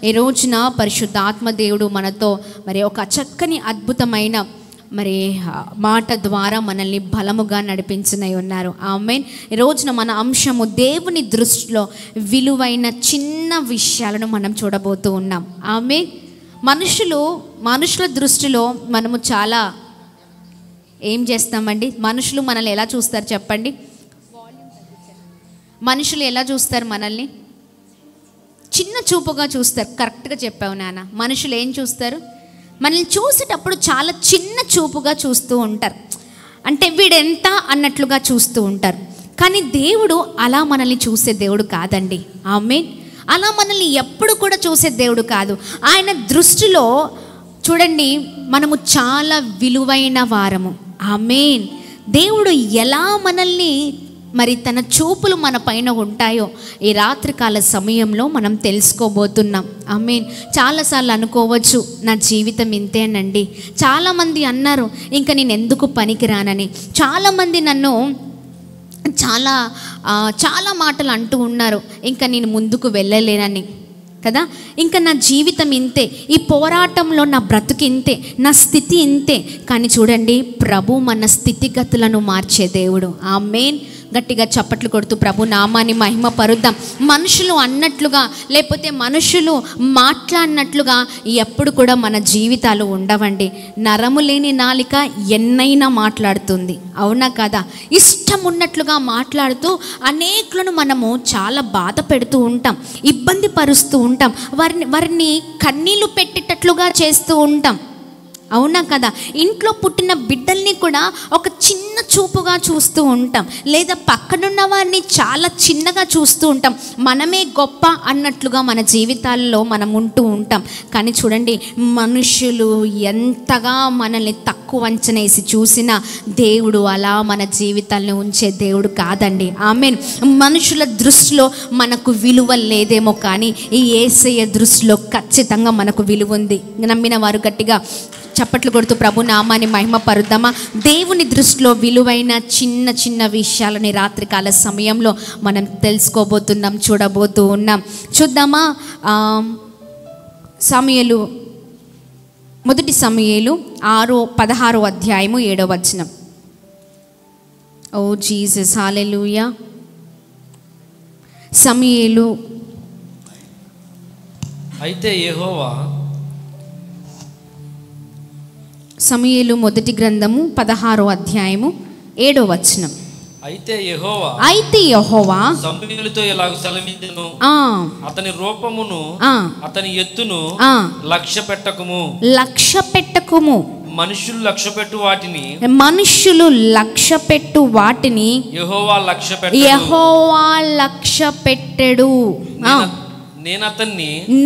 ఈ రోజున పరిశుద్ధాత్మ దేవుడు మనతో మరి ఒక చక్కని అద్భుతమైన మరి మాట ద్వారా మనల్ని బలముగా నడిపించనై ఉన్నారు. ఆమేన్. ఈ రోజున మన అంశము దేవుని దృష్టిలో విలువైన చిన్న విషయాలను మనం చూడబోతూ ఉన్నాం. ఆమేన్. మనుషుల దృష్టిలో మనము చాలా ఏం చేస్తామండి? మనుషులు మనల్ని ఎలా చూస్తారు చెప్పండి? మనుషులు ఎలా చూస్తారు మనల్ని? చిన్న చూపుగా చూస్తారు. కరెక్ట్గా చెప్పావు నాన్న. మనుషులు ఏం చూస్తారు? మనల్ని చూసేటప్పుడు చాలా చిన్న చూపుగా చూస్తూ ఉంటారు. అంటే వీడెంత అన్నట్లుగా చూస్తూ ఉంటారు. కానీ దేవుడు అలా మనల్ని చూసే దేవుడు కాదండి. ఆమేన్. అలా మనల్ని ఎప్పుడు కూడా చూసే దేవుడు కాదు. ఆయన దృష్టిలో చూడండి, మనము చాలా విలువైన వారము. ఆమేన్. దేవుడు ఎలా మనల్ని మరి తన చూపులు మన పైన ఉంటాయో ఈ రాత్రికాల సమయంలో మనం తెలుసుకోబోతున్నాం. ఆమేన్. చాలాసార్లు అనుకోవచ్చు, నా జీవితం ఇంతేనండి. చాలామంది అన్నారు, ఇంకా నేను ఎందుకు పనికిరానని. చాలామంది నన్ను చాలా మాటలు అంటూ ఉన్నారు, ఇంకా నేను ముందుకు వెళ్ళలేనని కదా. ఇంకా నా జీవితం ఇంతే, ఈ పోరాటంలో నా బ్రతుకు ఇంతే, నా స్థితి ఇంతే. కానీ చూడండి, ప్రభు మన స్థితిగతులను మార్చే దేవుడు. ఆమేన్. గట్టిగా చప్పట్లు కొడుతూ ప్రభు నామాన్ని మహిమ పరుద్దాం. మనుషులు అన్నట్లుగా లేకపోతే మనుషులు మాట్లాడినట్లుగా ఎప్పుడు కూడా మన జీవితాలు ఉండవండి. నరము లేని నాలిక ఎన్నైనా మాట్లాడుతుంది, అవునా కదా? ఇష్టం ఉన్నట్లుగా మాట్లాడుతూ అనేకులను మనము చాలా బాధ పెడుతూ ఉంటాం, ఇబ్బంది పరుస్తూ ఉంటాం, వారిని కన్నీళ్లు పెట్టేటట్లుగా చేస్తూ ఉంటాం, అవునా కదా? ఇంట్లో పుట్టిన బిడ్డల్ని కూడా ఒక చిన్న చూపుగా చూస్తూ ఉంటాం, లేదా పక్కనున్న వారిని చాలా చిన్నగా చూస్తూ ఉంటాం. మనమే గొప్ప అన్నట్లుగా మన జీవితాల్లో మనం ఉంటూ ఉంటాం. కానీ చూడండి, మనుషులు ఎంతగా మనల్ని తక్కువ అంచనేసి చూసినా దేవుడు అలా మన జీవితాలను ఉంచే దేవుడు కాదండి. ఆమేన్. మనుషుల దృష్టిలో మనకు విలువ లేదేమో, కానీ ఈ యేసయ్య దృష్టిలో ఖచ్చితంగా మనకు విలువ ఉంది. నమ్మిన వారు గట్టిగా చప్పట్లు కొడుతూ ప్రభు నామాన్ని మహిమ పరుద్దామా? దేవుని దృష్టిలో విలువైన చిన్న చిన్న విషయాలని రాత్రికాల సమయంలో మనం తెలుసుకోబోతున్నాం, చూడబోతూ ఉన్నాం. చూద్దామా? మొదటి సమూయేలు 16వ అధ్యాయము 7వ వచనం. ఓ జీసస్, హల్లెలూయా. సమూయేలు అయితే యెహోవా సమూయేలు మొదటి గ్రంథము 16వ అధ్యాయము 7వ వచనం. అయితే యెహోవా సమూయేలుతో ఇలాగ సెలవిచ్చెను, అతని రూపమును అతని ఎత్తును లక్ష్య పెట్టకుము. మనుషులు లక్ష్య పెట్టు వాటిని యెహోవా లక్ష్య పెట్టెడు.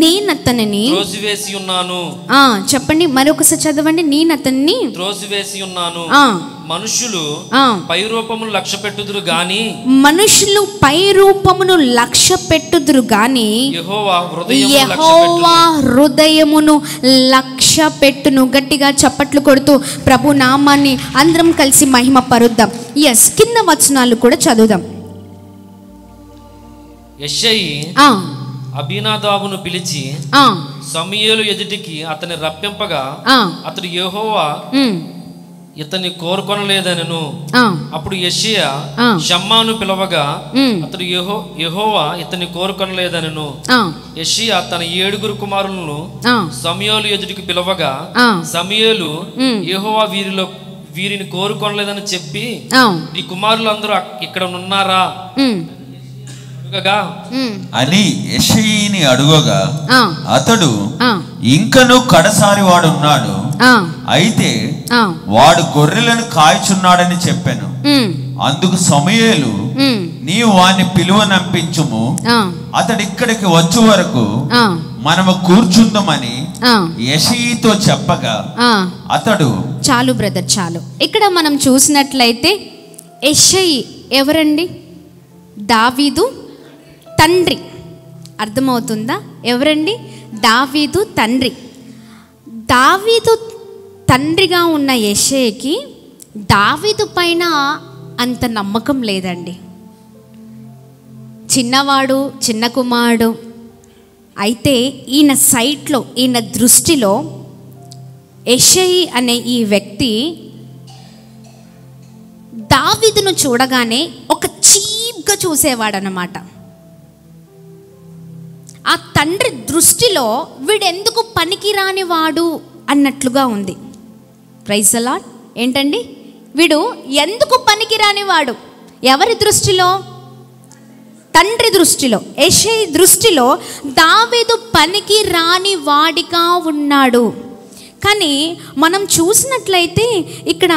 నేనతనిని త్రోసివేసి ఉన్నాను. చెప్పండి, మరొకసారి చదవండి. నేనతన్ని త్రోసివేసి ఉన్నాను. మనుషులు పైరూపమును లక్ష్య పెట్టుదురు గాని యెహోవా హృదయమును లక్ష్య పెట్టును. గట్టిగా చప్పట్లు కొడుతూ ప్రభు నామాన్ని అందరం కలిసి మహిమ పరుద్దాం. ఎస్, కింద వచనాలు కూడా చదువుదాం. యెషయి అబీనాదాబును పిలిచి సమూయేలు ఎదుటికి అతని రప్పింపగా అతడు యెహోవా ఇతన్ని కోరుకొనలేదనెను. అప్పుడు యెషయా షమ్మాను పిలవగా అతడు యెహోవా ఇతన్ని కోరుకొనలేదనెను. యెషయా తన 7 కుమారులను సమూయేలు ఎదుటికి పిలవగా సమూయేలు యెహోవా వీరిని కోరుకొనలేదని చెప్పి, నీ కుమారులందరూ ఇక్కడ ఉన్నారా అని యెషయిని అడుగగా అతడు, ఇంకను కడసారి వాడున్నాడు, అయితే వాడు గొర్రెలను కాయచున్నాడని చెప్పాను. అందుకు సమూయేలు, నీవు వాణ్ణి పిలువనంపించుము, అతడు ఇక్కడికి వచ్చే వరకు మనము కూర్చుందామని యెషయితో చెప్పగా అతడు. చాలు బ్రదర్, చాలు. ఇక్కడ మనం చూసినట్లయితే యెషయి ఎవరండి? దావీదు తండ్రి. అర్థమవుతుందా? ఎవరండి? దావీదు తండ్రి. దావీదు తండ్రిగా ఉన్న యెషయాకి దావీదు పైన అంత నమ్మకం లేదండి. చిన్నవాడు, చిన్న కుమారుడు, అయితే ఈయన సైట్లో, ఈయన దృష్టిలో యెషయి అనే ఈ వ్యక్తి దావీదును చూడగానే ఒక చీప్గా చూసేవాడనమాట. ఆ తండ్రి దృష్టిలో వీడెందుకు పనికిరాని వాడు అన్నట్లుగా ఉంది. Praise the Lord. ఏంటండి, వీడు ఎందుకు పనికిరాని వాడు? ఎవరి దృష్టిలో? తండ్రి దృష్టిలో. యెషయి దృష్టిలో దావీదు పనికి రాని వాడిగా ఉన్నాడు. కానీ మనం చూసినట్లయితే ఇక్కడ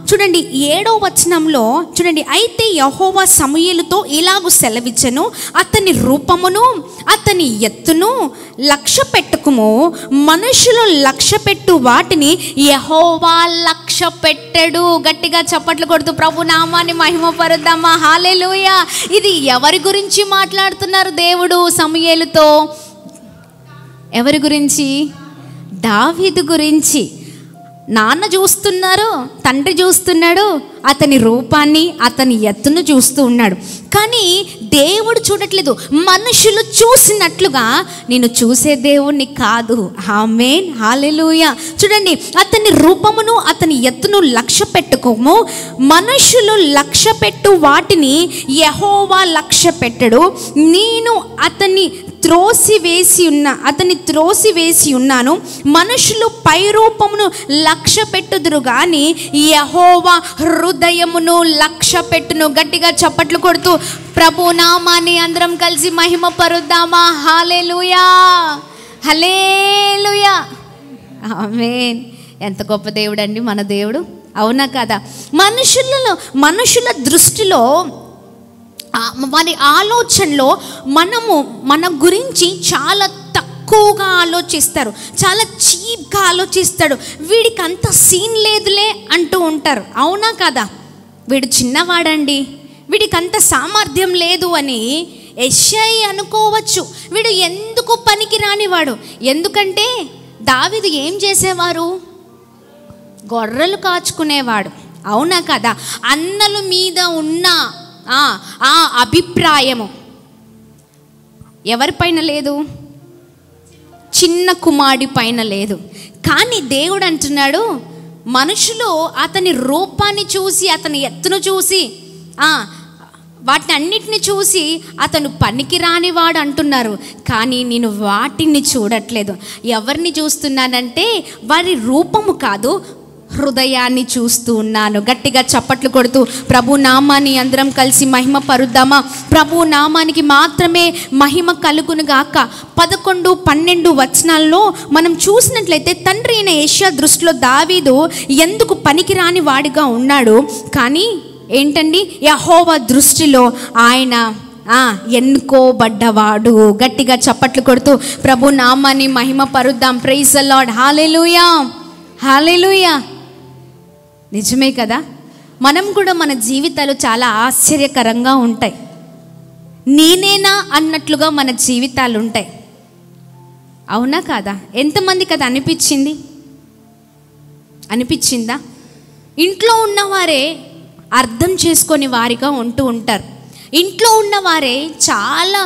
చూడండి 7వ వచనంలో చూడండి, అయితే యెహోవా సమూయేలుతో ఇలాగు సెలవిచ్చెను, అతని రూపమును అతని ఎత్తును లక్ష్య పెట్టుకుము, మనుషులు లక్ష్య పెట్టు వాటిని యెహోవా లక్ష్య పెట్టడు. గట్టిగా చప్పట్లు కొడుతూ ప్రభు నామాన్ని మహిమపరుద్దామా. హల్లెలూయా. ఇది ఎవరి గురించి మాట్లాడుతున్నారు దేవుడు సమూయేలుతో? ఎవరి గురించి? దావీదు గురించి. నాన్న చూస్తున్నారు, తండ్రి చూస్తున్నాడు, అతని రూపాన్ని అతని ఎత్తును చూస్తూ ఉన్నాడు. కానీ దేవుడు చూడట్లేదు. మనుషులు చూసినట్లుగా నేను చూసే దేవుణ్ణి కాదు. ఆమేన్, హల్లెలూయా. చూడండి, అతని రూపమును అతని ఎత్తును లక్ష్య పెట్టుకోము, మనుషులు లక్ష్య పెట్టు వాటిని యెహోవా లక్ష్య పెట్టడు. నేను అతన్ని త్రోసివేసి ఉన్నాను. మనుషులు పై రూపమును లక్ష్య పెట్టుదురు గాని యెహోవా హృదయమును లక్ష్య పెట్టును. గట్టిగా చప్పట్లు కొడుతూ ప్రభు నామాన్ని అందరం కలిసి మహిమ పరుద్దామా. హల్లెలూయా, హల్లెలూయా, ఆమేన్. ఎంత గొప్ప దేవుడు అండి మన దేవుడు, అవునా కదా? మనుషుల దృష్టిలో, వారి ఆలోచనలో మన గురించి చాలా తక్కువగా ఆలోచిస్తారు, చాలా చీప్గా ఆలోచిస్తాడు. వీడికి అంత సీన్ లేదులే అంటూ ఉంటారు, అవునా కదా? వీడు చిన్నవాడండి, వీడికి అంత సామర్థ్యం లేదు అని యెషయి అనుకోవచ్చు. వీడు ఎందుకు పనికి రానివాడు? ఎందుకంటే దావీదు ఏం చేసేవారు? గొర్రెలు కాచుకునేవాడు, అవునా కదా? అన్నల మీద ఉన్న ఆ అభిప్రాయము ఎవరిపైన లేదు? చిన్న కుమారుడి పైన లేదు. కానీ దేవుడు అంటున్నాడు, మనుషులు అతని రూపాన్ని చూసి, అతని ఎత్తును చూసి, వాటిని అన్నిటిని చూసి అతను పనికి రానివాడు అంటున్నారు. కానీ నేను వాటిని చూడట్లేదు. ఎవరిని చూస్తున్నానంటే వారి రూపము కాదు, హృదయాన్ని చూస్తూ ఉన్నాను. గట్టిగా చప్పట్లు కొడుతూ ప్రభు నామాన్ని అందరం కలిసి మహిమ పరుద్దామా. ప్రభు నామానికి మాత్రమే మహిమ కలుగును గాక. 11, 12 వచనాల్లో మనం చూసినట్లయితే తండ్రి అయిన యెషయా దృష్టిలో దావీదు ఎందుకు పనికిరాని వాడిగా ఉన్నాడు? కానీ ఏంటండి, యెహోవా దృష్టిలో ఆయన ఎన్నుకోబడ్డవాడు. గట్టిగా చప్పట్లు కొడుతూ ప్రభు నామాన్ని మహిమ పరుద్దాం. Praise the Lord. Hallelujah, hallelujah. నిజమే కదా? మనం కూడా మన జీవితాలు చాలా ఆశ్చర్యకరంగా ఉంటాయి. నేనేనా అన్నట్లుగా మన జీవితాలు ఉంటాయి, అవునా కాదా? ఎంతమందికి అది అనిపించిందా? ఇంట్లో ఉన్నవారే అర్థం చేసుకొని వారిగా ఉంటూ ఉంటారు. ఇంట్లో ఉన్నవారే చాలా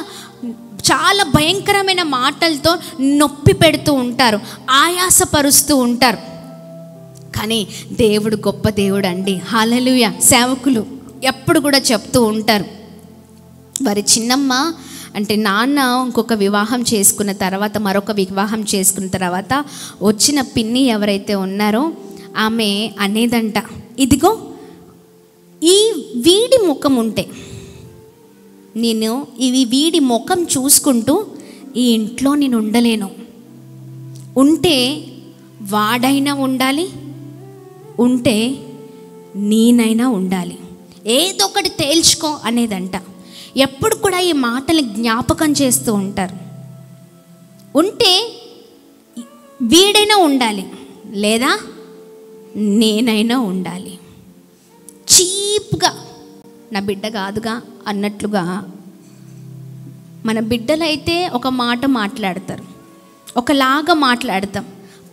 చాలా భయంకరమైన మాటలతో నొప్పి పెడుతూ ఉంటారు, ఆయాసపరుస్తూ ఉంటారు. కానీ దేవుడు గొప్ప దేవుడు అండి. హల్లెలూయా. సేవకులు ఎప్పుడు కూడా చెప్తూ ఉంటారు, వారి చిన్నమ్మ అంటే నాన్న ఇంకొక వివాహం చేసుకున్న తర్వాత, మరొక వివాహం చేసుకున్న తర్వాత వచ్చిన పిన్ని ఎవరైతే ఉన్నారో ఆమె అనేదంట, ఇదిగో ఈ వీడి ముఖం ఉంటే, నేను వీడి ముఖం చూసుకుంటూ ఈ ఇంట్లో నేను ఉండలేను. ఉంటే వాడైనా ఉండాలి, ఉంటే నేనైనా ఉండాలి, ఏదో ఒకటి తేల్చుకో అనేదంట. ఎప్పుడు కూడా ఈ మాటలు జ్ఞాపకం చేస్తూ ఉంటారు. ఉంటే వీడైనా ఉండాలి, లేదా నేనైనా ఉండాలి. చీప్గా నా బిడ్డ కాదుగా అన్నట్లుగా. మన బిడ్డలైతే ఒక మాట మాట్లాడతారు, ఒకలాగా మాట్లాడతాం.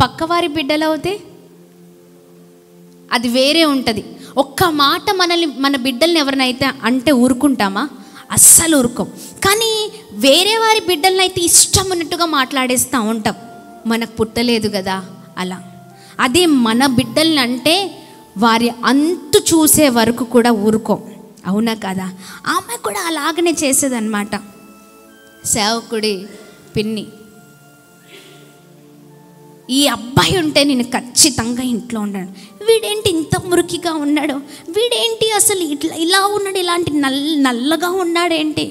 పక్కవారి బిడ్డలు అవుతే అది వేరే ఉంటుంది. ఒక్క మాట మన బిడ్డల్ని ఎవరినైతే అంటే ఊరుకుంటామా? అస్సలు ఊరుకోం. కానీ వేరే వారి బిడ్డలను అయితే ఇష్టం ఉన్నట్టుగా మాట్లాడేస్తూ ఉంటాం, మనకు పుట్టలేదు కదా అలా. అదే మన బిడ్డల్ని అంటే వారి అంతు చూసే వరకు కూడా ఊరుకోం, అవునా కదా? ఆమె కూడా అలాగనే చేసేదన్నమాట. సేవకుడి పిన్ని, ఈ అబ్బాయి ఉంటే నేను ఖచ్చితంగా ఇంట్లో ఉన్నాడు, వీడేంటి ఇంత మురికిగా ఉన్నాడు, వీడేంటి అసలు ఇలా ఉన్నాడు, ఇలాంటి నల్లగా ఉన్నాడేంటి,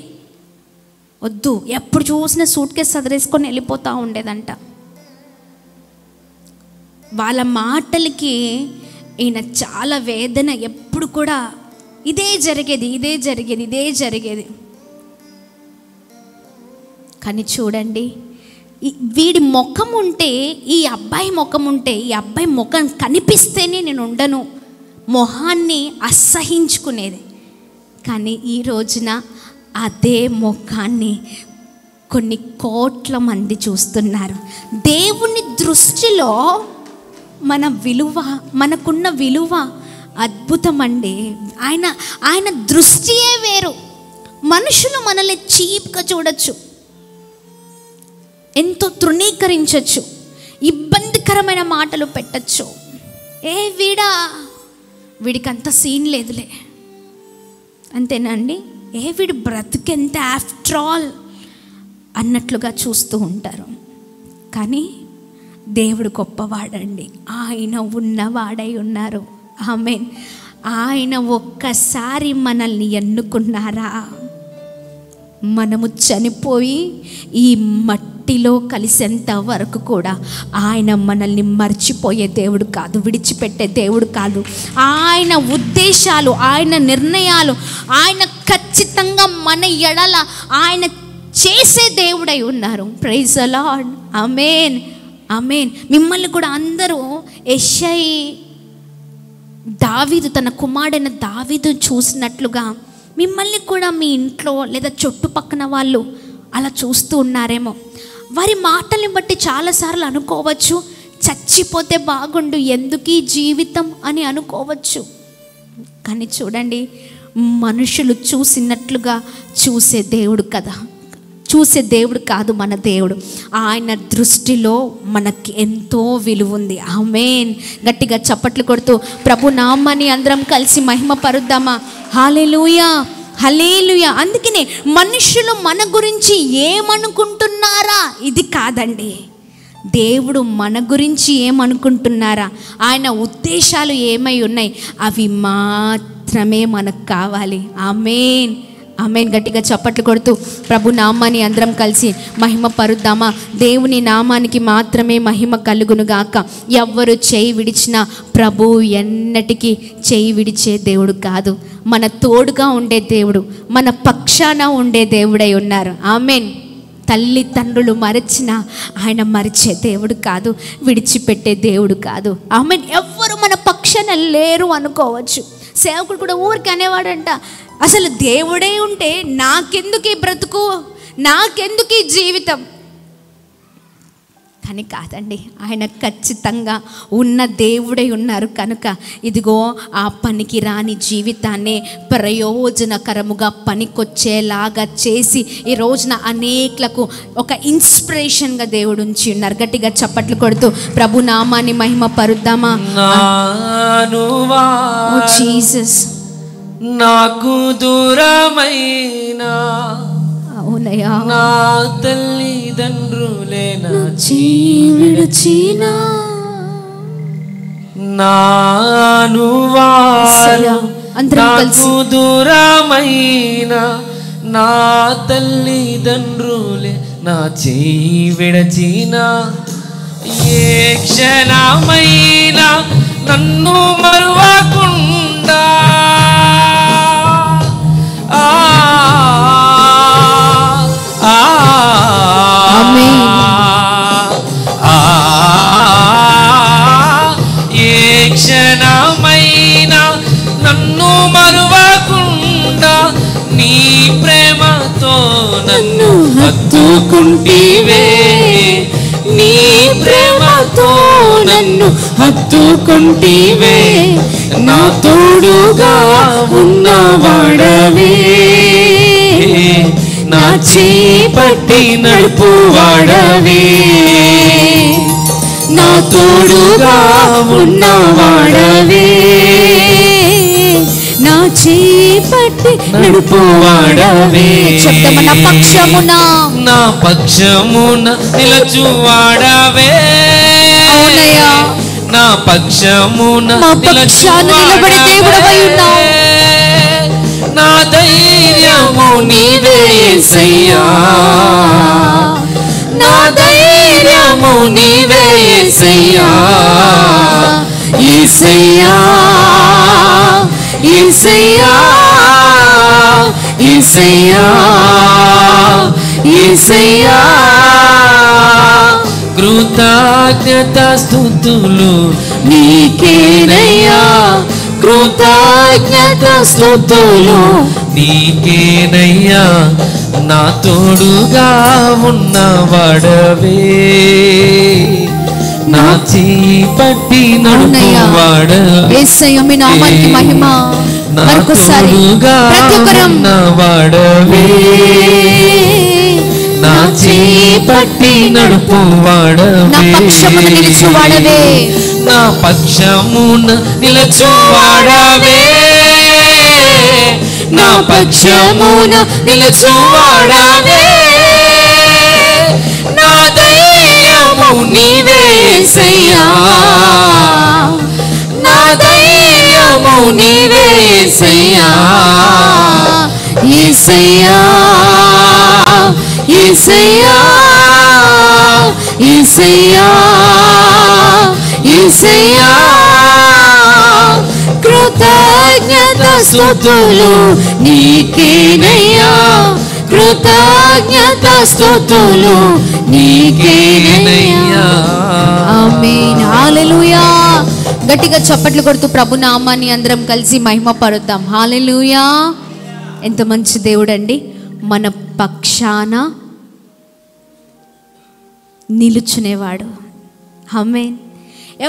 వద్దు, ఎప్పుడు చూసినా సూట్ కేసు సదరేసుకొని వెళ్ళిపోతూ ఉండేదంట. వాళ్ళ మాటలకి ఈయన చాలా వేదన, ఎప్పుడు కూడా ఇదే జరిగేది. కానీ చూడండి, వీడి ముఖం ఉంటే, ఈ అబ్బాయి ముఖం ఉంటే, ఈ అబ్బాయి ముఖం కనిపిస్తేనే నేను ఉండను, మొహాన్ని అసహించుకునేది. కానీ ఈ రోజున అదే ముఖాన్ని కొన్ని కోట్ల మంది చూస్తున్నారు. దేవుని దృష్టిలో మన విలువ, మనకున్న విలువ అద్భుతం అండి. ఆయన దృష్టియే వేరు. మనుషులు మనల్ని చీప్గా చూడొచ్చు, ఎంతో తృణీకరించవచ్చు, ఇబ్బందికరమైన మాటలు పెట్టచ్చు. వీడికి అంత సీన్ లేదులే, అంతేనా అండి, వీడి బ్రతుకెంత ఆఫ్టర్ ఆల్ అన్నట్లుగా చూస్తూ ఉంటారు. కానీ దేవుడు గొప్పవాడండి, ఆయన ఉన్నవాడై ఉన్నారు. ఆమేన్. ఆయన ఒక్కసారి మనల్ని ఎన్నుకున్నారా, మనము చనిపోయి ఈ మట్టిలో కలిసేంత వరకు కూడా ఆయన మనల్ని మర్చిపోయే దేవుడు కాదు, విడిచిపెట్టే దేవుడు కాదు. ఆయన ఉద్దేశాలు, ఆయన నిర్ణయాలు, ఆయన ఖచ్చితంగా మన ఎడల ఆయన చేసే దేవుడై ఉన్నారు. Praise the Lord. Amen, amen. మిమ్మల్ని కూడా అందరూ యెషయి, దావీదు, తన కుమారుడైన దావీదు చూసినట్లుగా మిమ్మల్ని కూడా మీ ఇంట్లో లేదా చుట్టుపక్కన వాళ్ళు అలా చూస్తూ ఉన్నారేమో. వారి మాటల్ని బట్టి చాలాసార్లు అనుకోవచ్చు, చచ్చిపోతే బాగుండు, ఎందుకీ జీవితం అని అనుకోవచ్చు. కానీ చూడండి, మనుషులు చూసినట్లుగా చూసే దేవుడు కదా, చూసే దేవుడు కాదు మన దేవుడు. ఆయన దృష్టిలో మనకి ఎంతో విలువ ఉంది. ఆమేన్. గట్టిగా చప్పట్లు కొడుతూ ప్రభు నామాన్ని అందరం కలిసి మహిమ పరుద్దామా? హల్లెలూయా, హల్లెలూయా. అందుకనే మనుషులు మన గురించి ఏమనుకుంటున్నారా ఇది కాదండి, దేవుడు మన గురించి ఏమనుకుంటున్నారా, ఆయన ఉద్దేశాలు ఏమై ఉన్నాయి అవి మాత్రమే మనకు కావాలి. ఆమేన్, ఆమేన్. గట్టిగా చప్పట్లు కొడుతూ ప్రభు నామాన్ని అందరం కలిసి మహిమ పరుద్దామా? దేవుని నామానికి మాత్రమే మహిమ కలుగును గాక. ఎవ్వరు చేయి విడిచినా ప్రభు ఎన్నటికీ చేయి విడిచే దేవుడు కాదు, మన తోడుగా ఉండే దేవుడు, మన పక్షాన ఉండే దేవుడై ఉన్నారు. ఆమేన్. తల్లిదండ్రులు మరచినా ఆయన మరిచే దేవుడు కాదు, విడిచిపెట్టే దేవుడు కాదు. ఆమేన్. ఎవ్వరు మన పక్షాన లేరు అనుకోవచ్చు. సేవకుడు కూడా ఊరికి అనేవాడంట, అసలు దేవుడే ఉంటే నాకెందుకు ఈ బ్రతుకు, నాకెందుకు ఈ జీవితం. కానీ కాదండి, ఆయన ఖచ్చితంగా ఉన్న దేవుడై ఉన్నారు కనుక ఇదిగో ఆ పనికి రాని జీవితాన్ని ప్రయోజనకరముగా పనికొచ్చేలాగా చేసి ఈ రోజున అనేకులకు ఒక ఇన్స్పిరేషన్గా దేవుడు ఉంచి ఉన్నారు. గట్టిగా చప్పట్లు కొడుతూ ప్రభు నామాన్ని మహిమ పరుద్దామా? జీసస్ నాకు దూరమైన అవునయ్యా, నా తల్లిదండ్రులే నా విడిచిన నానువారు, నాకు దూరమైన నా తల్లిదండ్రులే నా చేయి విడచిన, ఏ క్షణమైనా నన్ను మరువకుండా ఏ క్షణమైనా నన్ను మరువకుండా నీ ప్రేమతో నన్ను హత్తుకుంటివే, నీ ప్రేమతో నన్ను హత్తుకుంటివే, నా తోడుగా ఉన్నవాడవే, నా చేపట్టి నడుపువాడవే, నా తోడుగా ఉన్నవాడవే, నా చేపట్టి నడుపువాడవే. చెప్తామా నా పక్షమున, నా పక్షమున నిలచువాడవే, అవునయ్యా నా పక్షమున మా పక్షాన నిలబడి దేవుడవై ఉన్నావు. నా ధైర్యము నీవే యేసయ్యా, నా ధైర్యము నీవే యేసయ్యా, యేసయ్యా యేసయ్యా యేసయ్యా యేసయ్యా. కృతజ్ఞత స్తుతులు నీకేనయ్యా, కృతజ్ఞత స్తుతులు నీకేనయ్యా, నా తోడుగా ఉన్నవాడవే, నా చేపట్టి నడుపువాడవే. యేసయ్యా మీ నామానికి మహిమ. మరొకసారి ప్రతి ఒక్కరు ఉన్నవాడవే, నా చేపట్టి నడుపువాడవే, నా పక్షమున నిలుచువాడవే, నా పక్షమున నిలచువాడవే, నా పక్షమున నిలచువాడవే, నా ధైర్యము నీవే యేసయ్యా, నా ధైర్యము నీవే యేసయ్యా, యేసయ్యా యేసయ్యా యేసయ్యా యేసయ్యా. కృతజ్ఞత స్తుతులు నీకేనయ్యా, కృతజ్ఞత స్తుతులు నీకేనయ్యా. ఆమేన్ హల్లెలూయా. గట్టిగా చప్పట్లు కొడుతూ ప్రభు నామాన్ని అందరం కలిసి మహిమ పరుద్దాం. హల్లెలూయా. ఎంత మంచి దేవుడు అండి, మన పక్షాన నిలుచునేవాడు. ఆమేన్.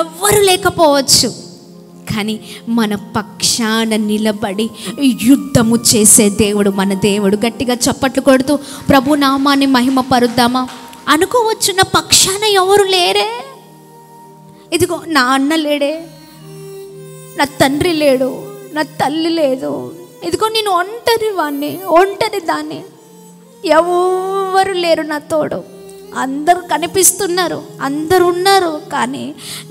ఎవ్వరు లేకపోవచ్చు, కానీ మన పక్షాన నిలబడి యుద్ధము చేసే దేవుడు మన దేవుడు. గట్టిగా చప్పట్లు కొడుతూ ప్రభు నామాన్ని మహిమ పరుద్దామా. అనుకోవచ్చు నా పక్షాన ఎవరు లేరే, ఇదిగో నా అన్న లేడే, నా తండ్రి లేడు, నా తల్లి లేదు, ఇదిగో నేను ఒంటరి వాణ్ణి, ఒంటరి దాన్ని, ఎవరు లేరు నా తోడు. అందరూ కనిపిస్తున్నారు, అందరు ఉన్నారు, కానీ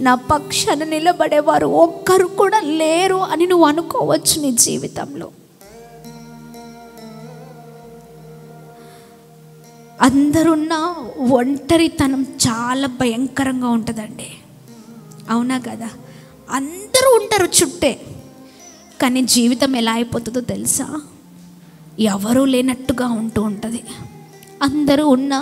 నా పక్షాన నిలబడేవారు ఒక్కరు కూడా లేరు అని నువ్వు అనుకోవచ్చు నీ జీవితంలో. అందరున్న ఒంటరితనం చాలా భయంకరంగా ఉంటుందండి, అవునా కదా? అందరూ ఉంటారు చుట్టే, కానీ జీవితం ఎలా అయిపోతుందో తెలుసా? ఎవరూ లేనట్టుగా ఉంటూ ఉంటుంది. అందరూ ఉన్నా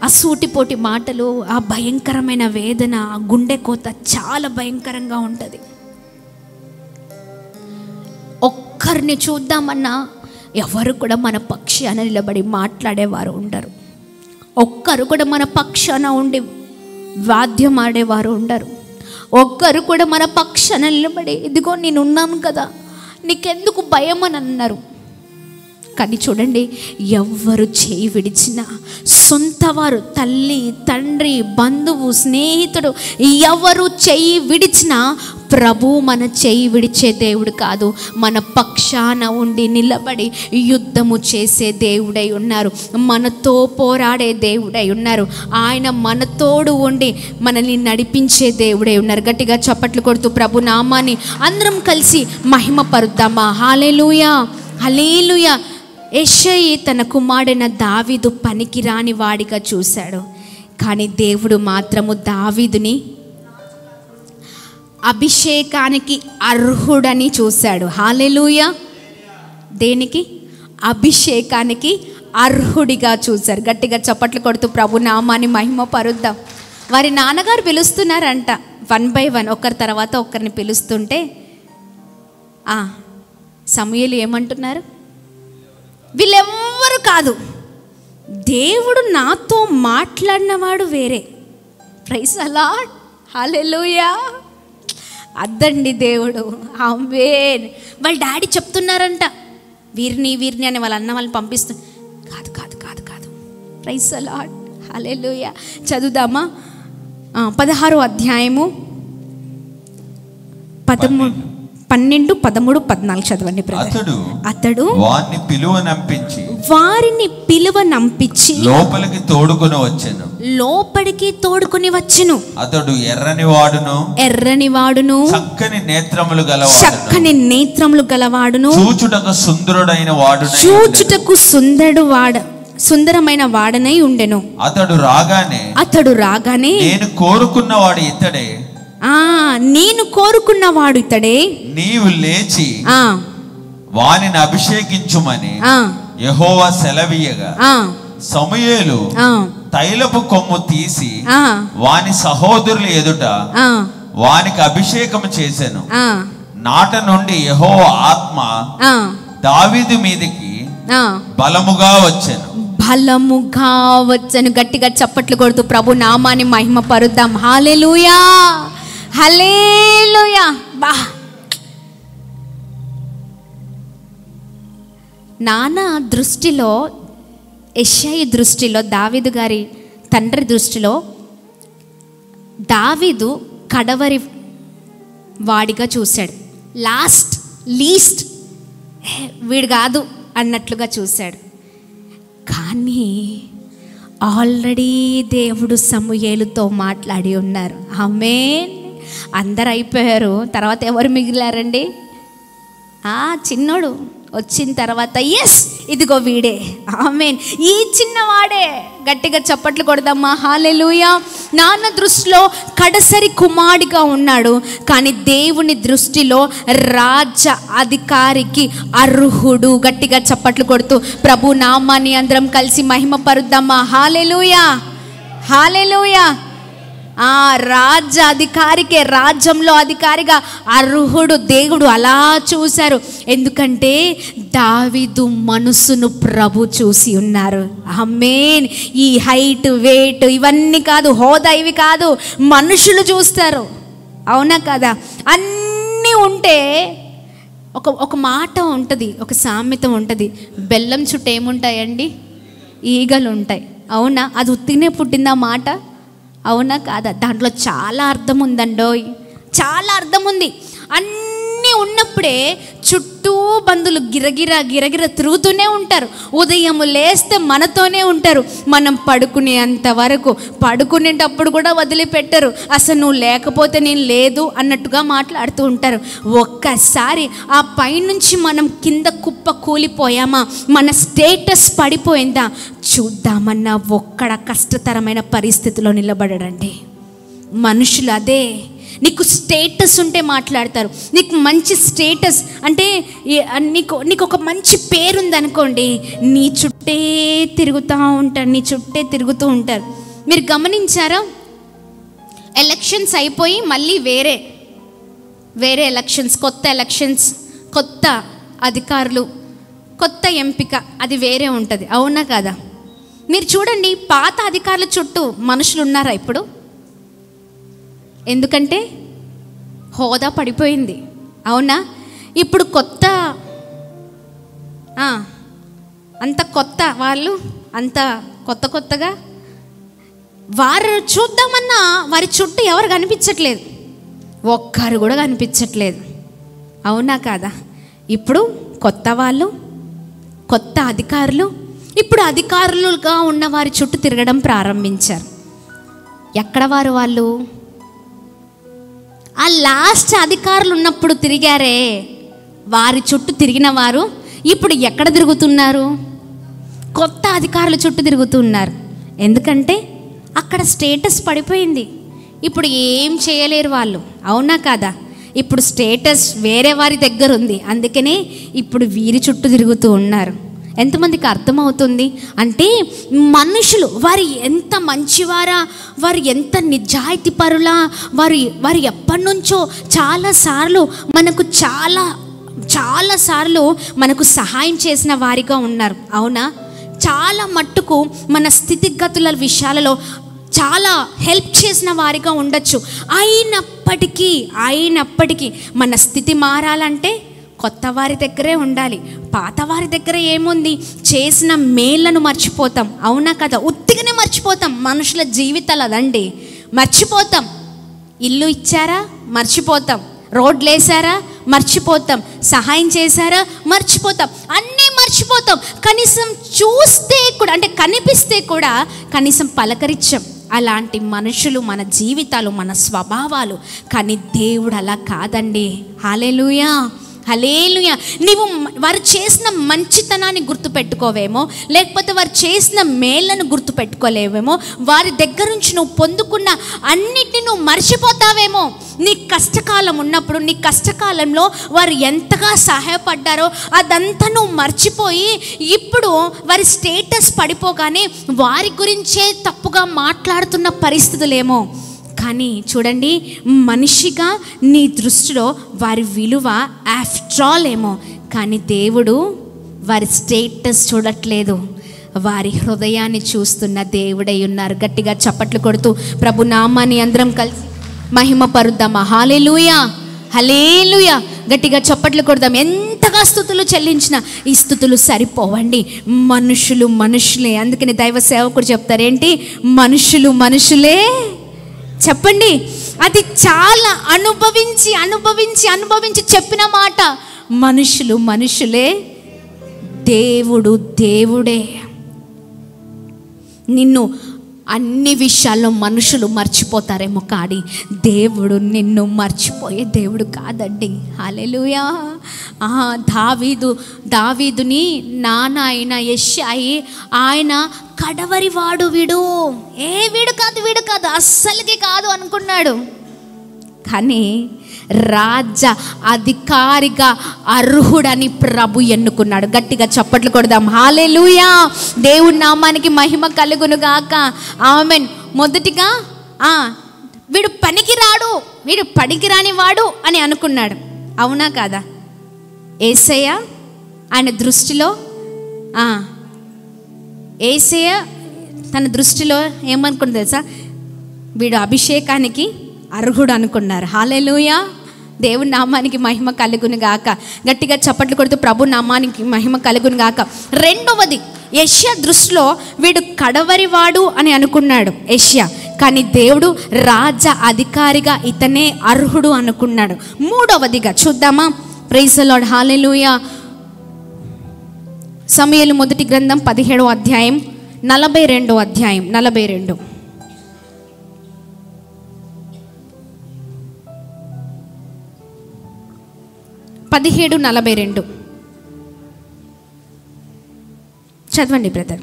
ఆ సూటిపోటి మాటలు, ఆ భయంకరమైన వేదన, ఆ గుండె కోత చాలా భయంకరంగా ఉంటుంది. ఒక్కరిని చూద్దామన్నా ఎవరు కూడా మన పక్షాన నిలబడి మాట్లాడేవారు ఉండరు. ఒక్కరు కూడా మన పక్షాన ఉండి వాద్యం ఆడేవారు ఉండరు. ఒక్కరు కూడా మన పక్షాన నిలబడి ఇదిగో నేను ఉన్నాను కదా, నీకెందుకు భయం అని అన్నారు. కానీ చూడండి, ఎవ్వరు చేయి విడిచినా, సొంతవారు, తల్లి, తండ్రి, బంధువు, స్నేహితుడు, ఎవరు చేయి విడిచినా ప్రభు మన చేయి విడిచే దేవుడు కాదు, మన పక్షాన ఉండి నిలబడి యుద్ధము చేసే దేవుడై ఉన్నారు, మనతో పోరాడే దేవుడై ఉన్నారు. ఆయన మనతోడు ఉండి మనల్ని నడిపించే దేవుడై ఉన్నారు. గట్టిగా చప్పట్లు కొడుతూ ప్రభు నామాన్ని అందరం కలిసి మహిమ పరుద్దామా. హల్లెలూయా, హల్లెలూయా. యెషయి తన కుమారుడైన దావీదు పనికిరాని వాడిగా చూశాడు, కానీ దేవుడు మాత్రము దావీదుని అభిషేకానికి అర్హుడని చూశాడు. హల్లెలూయా. దేనికి? అభిషేకానికి అర్హుడిగా చూశారు. గట్టిగా చప్పట్లు కొడుతూ ప్రభు నామాన్ని మహిమ పరుద్దాం. వారి నాన్నగారు పిలుస్తున్నారంట, 1 by 1 ఒకరి తర్వాత ఒకరిని పిలుస్తుంటే సమూయేలు ఏమంటున్నారు? వీళ్ళెవ్వరు కాదు, దేవుడు నాతో మాట్లాడినవాడు వేరే. ప్రైజ్ ది లార్డ్, హల్లెలూయా. అద్దండి దేవుడు. ఆమేన్. వాళ్ళ డాడీ చెప్తున్నారంట, వీరిని అని వాళ్ళ అన్న వాళ్ళని పంపిస్తూ కాదు కాదు కాదు కాదు. ప్రైజ్ ది లార్డ్, హల్లెలూయా. చదువుదామా? 16వ అధ్యాయము 12, 13, 14 చదవండి. అతడు వారిని పిలువనంపించి లోపలికి తోడుకొని వచ్చెను. అతడు ఎర్రని వాడును చక్కని నేత్రములు గలవాడును చూచుటకు సుందరమైన వాడనై ఉండెను. అతడు రాగానే నేను కోరుకున్నవాడు ఇతడే. నీవు లేచి వానిని అభిషేకించుమని యెహోవా సెలవీయగా సమూయేలు తైలపు కొమ్ము తీసి వాని సహోదరుల ఎదుట వానికి అభిషేకం చేసెను. నాట నుండి యెహోవా ఆత్మ దావీదు మీదికి బలముగా వచ్చెను. గట్టిగా చప్పట్లు కొడుతూ ప్రభు నామాన్ని మహిమ పరుద్దాం. హల్లెలూయా, హల్లెలూయా. నానా దృష్టిలో, యెషయా దృష్టిలో, దావీదు గారి తండ్రి దృష్టిలో దావీదు కడవరి వాడిగా చూశాడు. లీస్ట్ వీడు కాదు అన్నట్లుగా చూశాడు. కానీ ఆల్రెడీ దేవుడు సమూయేలుతో మాట్లాడి ఉన్నారు. ఆమేన్. అందరు అయిపోయారు. తర్వాత ఎవరు మిగిలారండి? చిన్నోడు వచ్చిన తర్వాత ఎస్ ఇదిగో వీడే. ఆమేన్. ఈ చిన్నవాడే. గట్టిగా చప్పట్లు కొడదామా? హల్లెలూయా. నాన్న దృష్టిలో కడసరి కుమారుడిగా ఉన్నాడు, కానీ దేవుని దృష్టిలో రాజ్య అధికారికి అర్హుడు. గట్టిగా చప్పట్లు కొడుతూ ప్రభు నామాన్ని అందరం కలిసి మహిమ పరుద్దామా? హల్లెలూయా, హల్లెలూయా. రాజ్య అధికారికే, రాజ్యంలో అధికారిగా అర్హుడు. దేవుడు అలా చూశారు. ఎందుకంటే దావీదు మనసును ప్రభు చూసి ఉన్నారు. ఆమేన్. ఈ హైట్, వెయిట్ ఇవన్నీ కాదు, హోదా ఇవి కాదు, మనుషులు చూస్తారు. అవునా కదా? అన్నీ ఉంటే ఒక మాట ఉంటుంది, ఒక సామెత ఉంటుంది, బెల్లం చుట్టూ ఏముంటాయండి? ఈగలు ఉంటాయి. అవునా? అది ఉత్తినే పుట్టిందా మాట? అవునా కాదా? దాంట్లో చాలా అర్థం ఉందండోయ్, చాలా అర్థం ఉంది. అన్నీ ఉన్నప్పుడే చుట్టూ బంధువులు గిరగిర తిరుగుతూనే ఉంటారు. ఉదయం లేస్తే మనతోనే ఉంటారు. మనం పడుకునేంత వరకు, పడుకునేటప్పుడు కూడా వదిలిపెట్టరు. అసలు నువ్వు లేకపోతే నేను లేదు అన్నట్టుగా మాట్లాడుతూ ఉంటారు. ఒక్కసారి ఆ పైనుంచి మనం కింద కుప్ప కూలిపోయామా, మన స్టేటస్ పడిపోయిందా చూద్దామన్నా ఒక్కడ కష్టతరమైన పరిస్థితిలో నిలబడడండి. మనుషులు అదే. నీకు స్టేటస్ ఉంటే మాట్లాడతారు. నీకు మంచి స్టేటస్ అంటే నీకు ఒక మంచి పేరుంది అనుకోండి, నీ చుట్టే తిరుగుతూ ఉంటారు. మీరు గమనించారా? ఎలక్షన్స్ అయిపోయి మళ్ళీ వేరే ఎలక్షన్స్, కొత్త అధికారులు, కొత్త ఎంపిక, అది వేరే ఉంటుంది. అవునా కదా? మీరు చూడండి, పాత అధికారుల చుట్టూ మనుషులు ఉన్నారా ఇప్పుడు? ఎందుకంటే హోదా పడిపోయింది. అవునా? ఇప్పుడు అంత కొత్త వాళ్ళు, అంత కొత్తగా వారు చూద్దామన్నా వారి చుట్టూ ఎవరు కనిపించట్లేదు, ఒక్కరు కూడా కనిపించట్లేదు. అవునా కాదా? ఇప్పుడు కొత్త వాళ్ళు, కొత్త అధికారులు, ఇప్పుడు అధికారులుగా ఉన్న వారి చుట్టూ తిరగడం ప్రారంభించారు. ఎక్కడ వాళ్ళు? ఆ లాస్ట్ అధికారులు ఉన్నప్పుడు తిరిగారే, వారి చుట్టూ తిరిగిన వారు ఇప్పుడు ఎక్కడ తిరుగుతున్నారు? కొత్త అధికారుల చుట్టూ తిరుగుతున్నారు. ఎందుకంటే అక్కడ స్టేటస్ పడిపోయింది. ఇప్పుడు ఏం చేయలేరు వాళ్ళు. అవునా కాదా? ఇప్పుడు స్టేటస్ వేరే వారి దగ్గర ఉంది, అందుకనే ఇప్పుడు వీరి చుట్టూ తిరుగుతూ ఉన్నారు. ఎంతమందికి అర్థమవుతుంది? అంటే మనుషులు వారు ఎంత మంచివారా, వారు ఎంత నిజాయితీ పరులా, వారు ఎప్పటి నుంచో చాలాసార్లు మనకు సహాయం చేసిన వారిగా ఉన్నారు. అవునా? చాలా మట్టుకు మన స్థితిగతుల విషయాలలో చాలా హెల్ప్ చేసిన వారిగా ఉండొచ్చు. అయినప్పటికీ మన స్థితి మారాలంటే కొత్త వారి దగ్గరే ఉండాలి. పాత వారి దగ్గర ఏముంది? చేసిన మేళ్లను మర్చిపోతాం. అవునా కదా? ఉత్తిగానే మర్చిపోతాం. మనుషుల జీవితాలు అదండి, మర్చిపోతాం. ఇల్లు ఇచ్చారా? మర్చిపోతాం. రోడ్లు వేసారా? మర్చిపోతాం. సహాయం చేశారా? మర్చిపోతాం. అన్నీ మర్చిపోతాం. కనీసం చూస్తే కూడా, అంటే కనిపిస్తే కూడా కనీసం పలకరించం. అలాంటి మనుషులు మన జీవితాలు, మన స్వభావాలు. కానీ దేవుడు అలా కాదండి. హల్లెలూయా, హల్లెలూయా. నీవు వారు చేసిన మంచితనాన్ని గుర్తుపెట్టుకోవేమో, లేకపోతే వారు చేసిన మేళ్లను గుర్తుపెట్టుకోలేవేమో, వారి దగ్గర నుంచి నువ్వు పొందుకున్న అన్నిటిని నువ్వు మర్చిపోతావేమో. నీ కష్టకాలం ఉన్నప్పుడు, నీ కష్టకాలంలో వారు ఎంతగా సహాయపడ్డారో అదంతా నువ్వు మర్చిపోయి ఇప్పుడు వారి స్టేటస్ పడిపోగానే వారి గురించే తప్పుగా మాట్లాడుతున్న పరిస్థితులేమో. కానీ చూడండి, మనిషిగా నీ దృష్టిలో వారి విలువ ఆఫ్టర్ ఆల్ ఏమో, కానీ దేవుడు వారి స్టేటస్ చూడట్లేదు, వారి హృదయాన్ని చూస్తున్న దేవుడై ఉన్నారు. గట్టిగా చప్పట్లు కొడుతూ ప్రభు నామాన్ని అందరం కలిసి మహిమ పరుద్దామా? హల్లెలూయా, హల్లెలూయా. గట్టిగా చప్పట్లు కొడదాం. ఎంతగా స్తుతులు చెల్లించిన ఈ స్తుతులు సరిపోవండి. మనుషులు మనుషులే. అందుకని దైవ సేవకుడు చెప్తారేంటి? మనుషులు మనుషులే. చెప్పండి, అది చాలా అనుభవించి అనుభవించి అనుభవించి చెప్పిన మాట. మనుషులు మనుషులే, దేవుడు దేవుడే. నిన్ను అన్ని విషయాల్లో మనుషులు మర్చిపోతారేమో, కానీ దేవుడు నిన్ను మర్చిపోయే దేవుడు కాదండి. హల్లెలూయా. దావీదుని నాన్న అయిన యెష్షయి ఆయన కడవరి వాడు, వీడు కాదు అస్సలకి కాదు అనుకున్నాడు. కానీ రాజ అధికారిగా అర్హుడని ప్రభు ఎన్నుకున్నాడు. గట్టిగా చప్పట్లు కొడదాం. హల్లెలూయా. దేవుడి నామానికి మహిమ కలుగును గాక. ఆమేన్. మొదటిగా వీడు పనికిరాని వాడు అని అనుకున్నాడు. అవునా కాదా? యేసయ్య ఆయన దృష్టిలో యేసయ్య తన దృష్టిలో ఏమనుకున్నది తెలుసా? వీడు అభిషేకానికి అర్హుడు అనుకున్నారు. హల్లెలూయా. దేవుని నామానికి మహిమ కలుగును గాక. గట్టిగా చప్పట్లు కొడుతూ ప్రభు నామానికి మహిమ కలుగును గాక. రెండవది, యెష్యా దృష్టిలో వీడు కడవరివాడు అని అనుకున్నాడు యెష్యా, కానీ దేవుడు రాజ అధికారిగా ఇతనే అర్హుడు అనుకున్నాడు. మూడవదిగా చూద్దామా? Praise the Lord. హల్లెలూయా. సమూయేలు మొదటి గ్రంథం 17వ అధ్యాయం 42వ అధ్యాయం 42. 17:42 చదవండి బ్రదర్.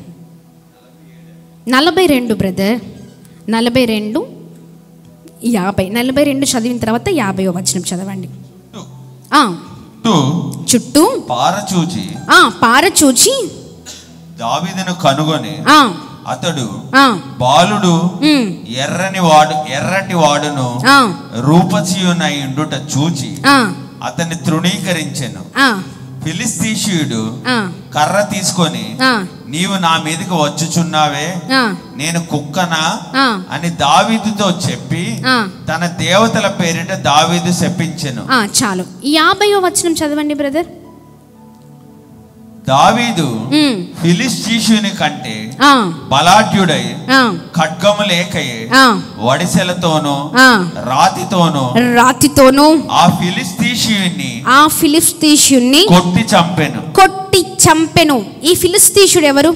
42 బ్రదర్. 42 50. 42 చదివిన తర్వాత 50వ వచనం చదవండి. చుట్టూ పారచూచి దావీదును కనుగొని అతడు బాలుడు ఎర్రటి వాడును రూపసీయునై ఉండుట చూచి అతన్ని తృణీకరించెను. ఫిలిస్తీషీయుడు కర్ర తీసుకొని, నీవు నా మీదకి వచ్చుచున్నావే, నేను కుక్కనా అని దావీదుతో చెప్పి తన దేవతల పేరిట దావీదు శపించెను. చాలు. 50వ వచనం చదవండి బ్రదర్. దావీదు ఫిలిస్తీషీయుని కంటే బలాఢ్యుడై ఖడ్గము లేకయే వడిసెలతోనూ రాతితోనూ ఆ ఫిలిస్తీషీయుని కొట్టి చంపెను. ఈ ఫిలిస్తీషుడు ఎవరు?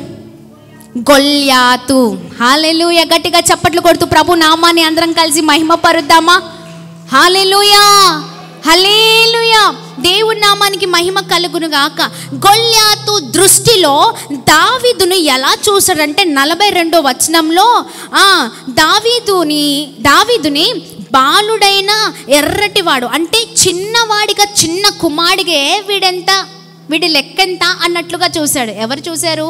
గొల్యాతు. హల్లెలూయా. గట్టిగా చప్పట్లు కొడుతూ ప్రభు నామాన్ని అందరం కలిసి మహిమ పరుద్దామా? హల్లెలూయా, హల్లెలూయా. దేవుడి నామానికి మహిమ కలుగును గాక. గొల్యాతు దృష్టిలో దావీదును ఎలా చూసాడంటే 42వ వచనంలో దావీదుని బాలుడైన ఎర్రటివాడు, అంటే చిన్నవాడిగా, చిన్న కుమారుడిగా, వీడి లెక్కెంత అన్నట్లుగా చూశాడు. ఎవరు చూశారు?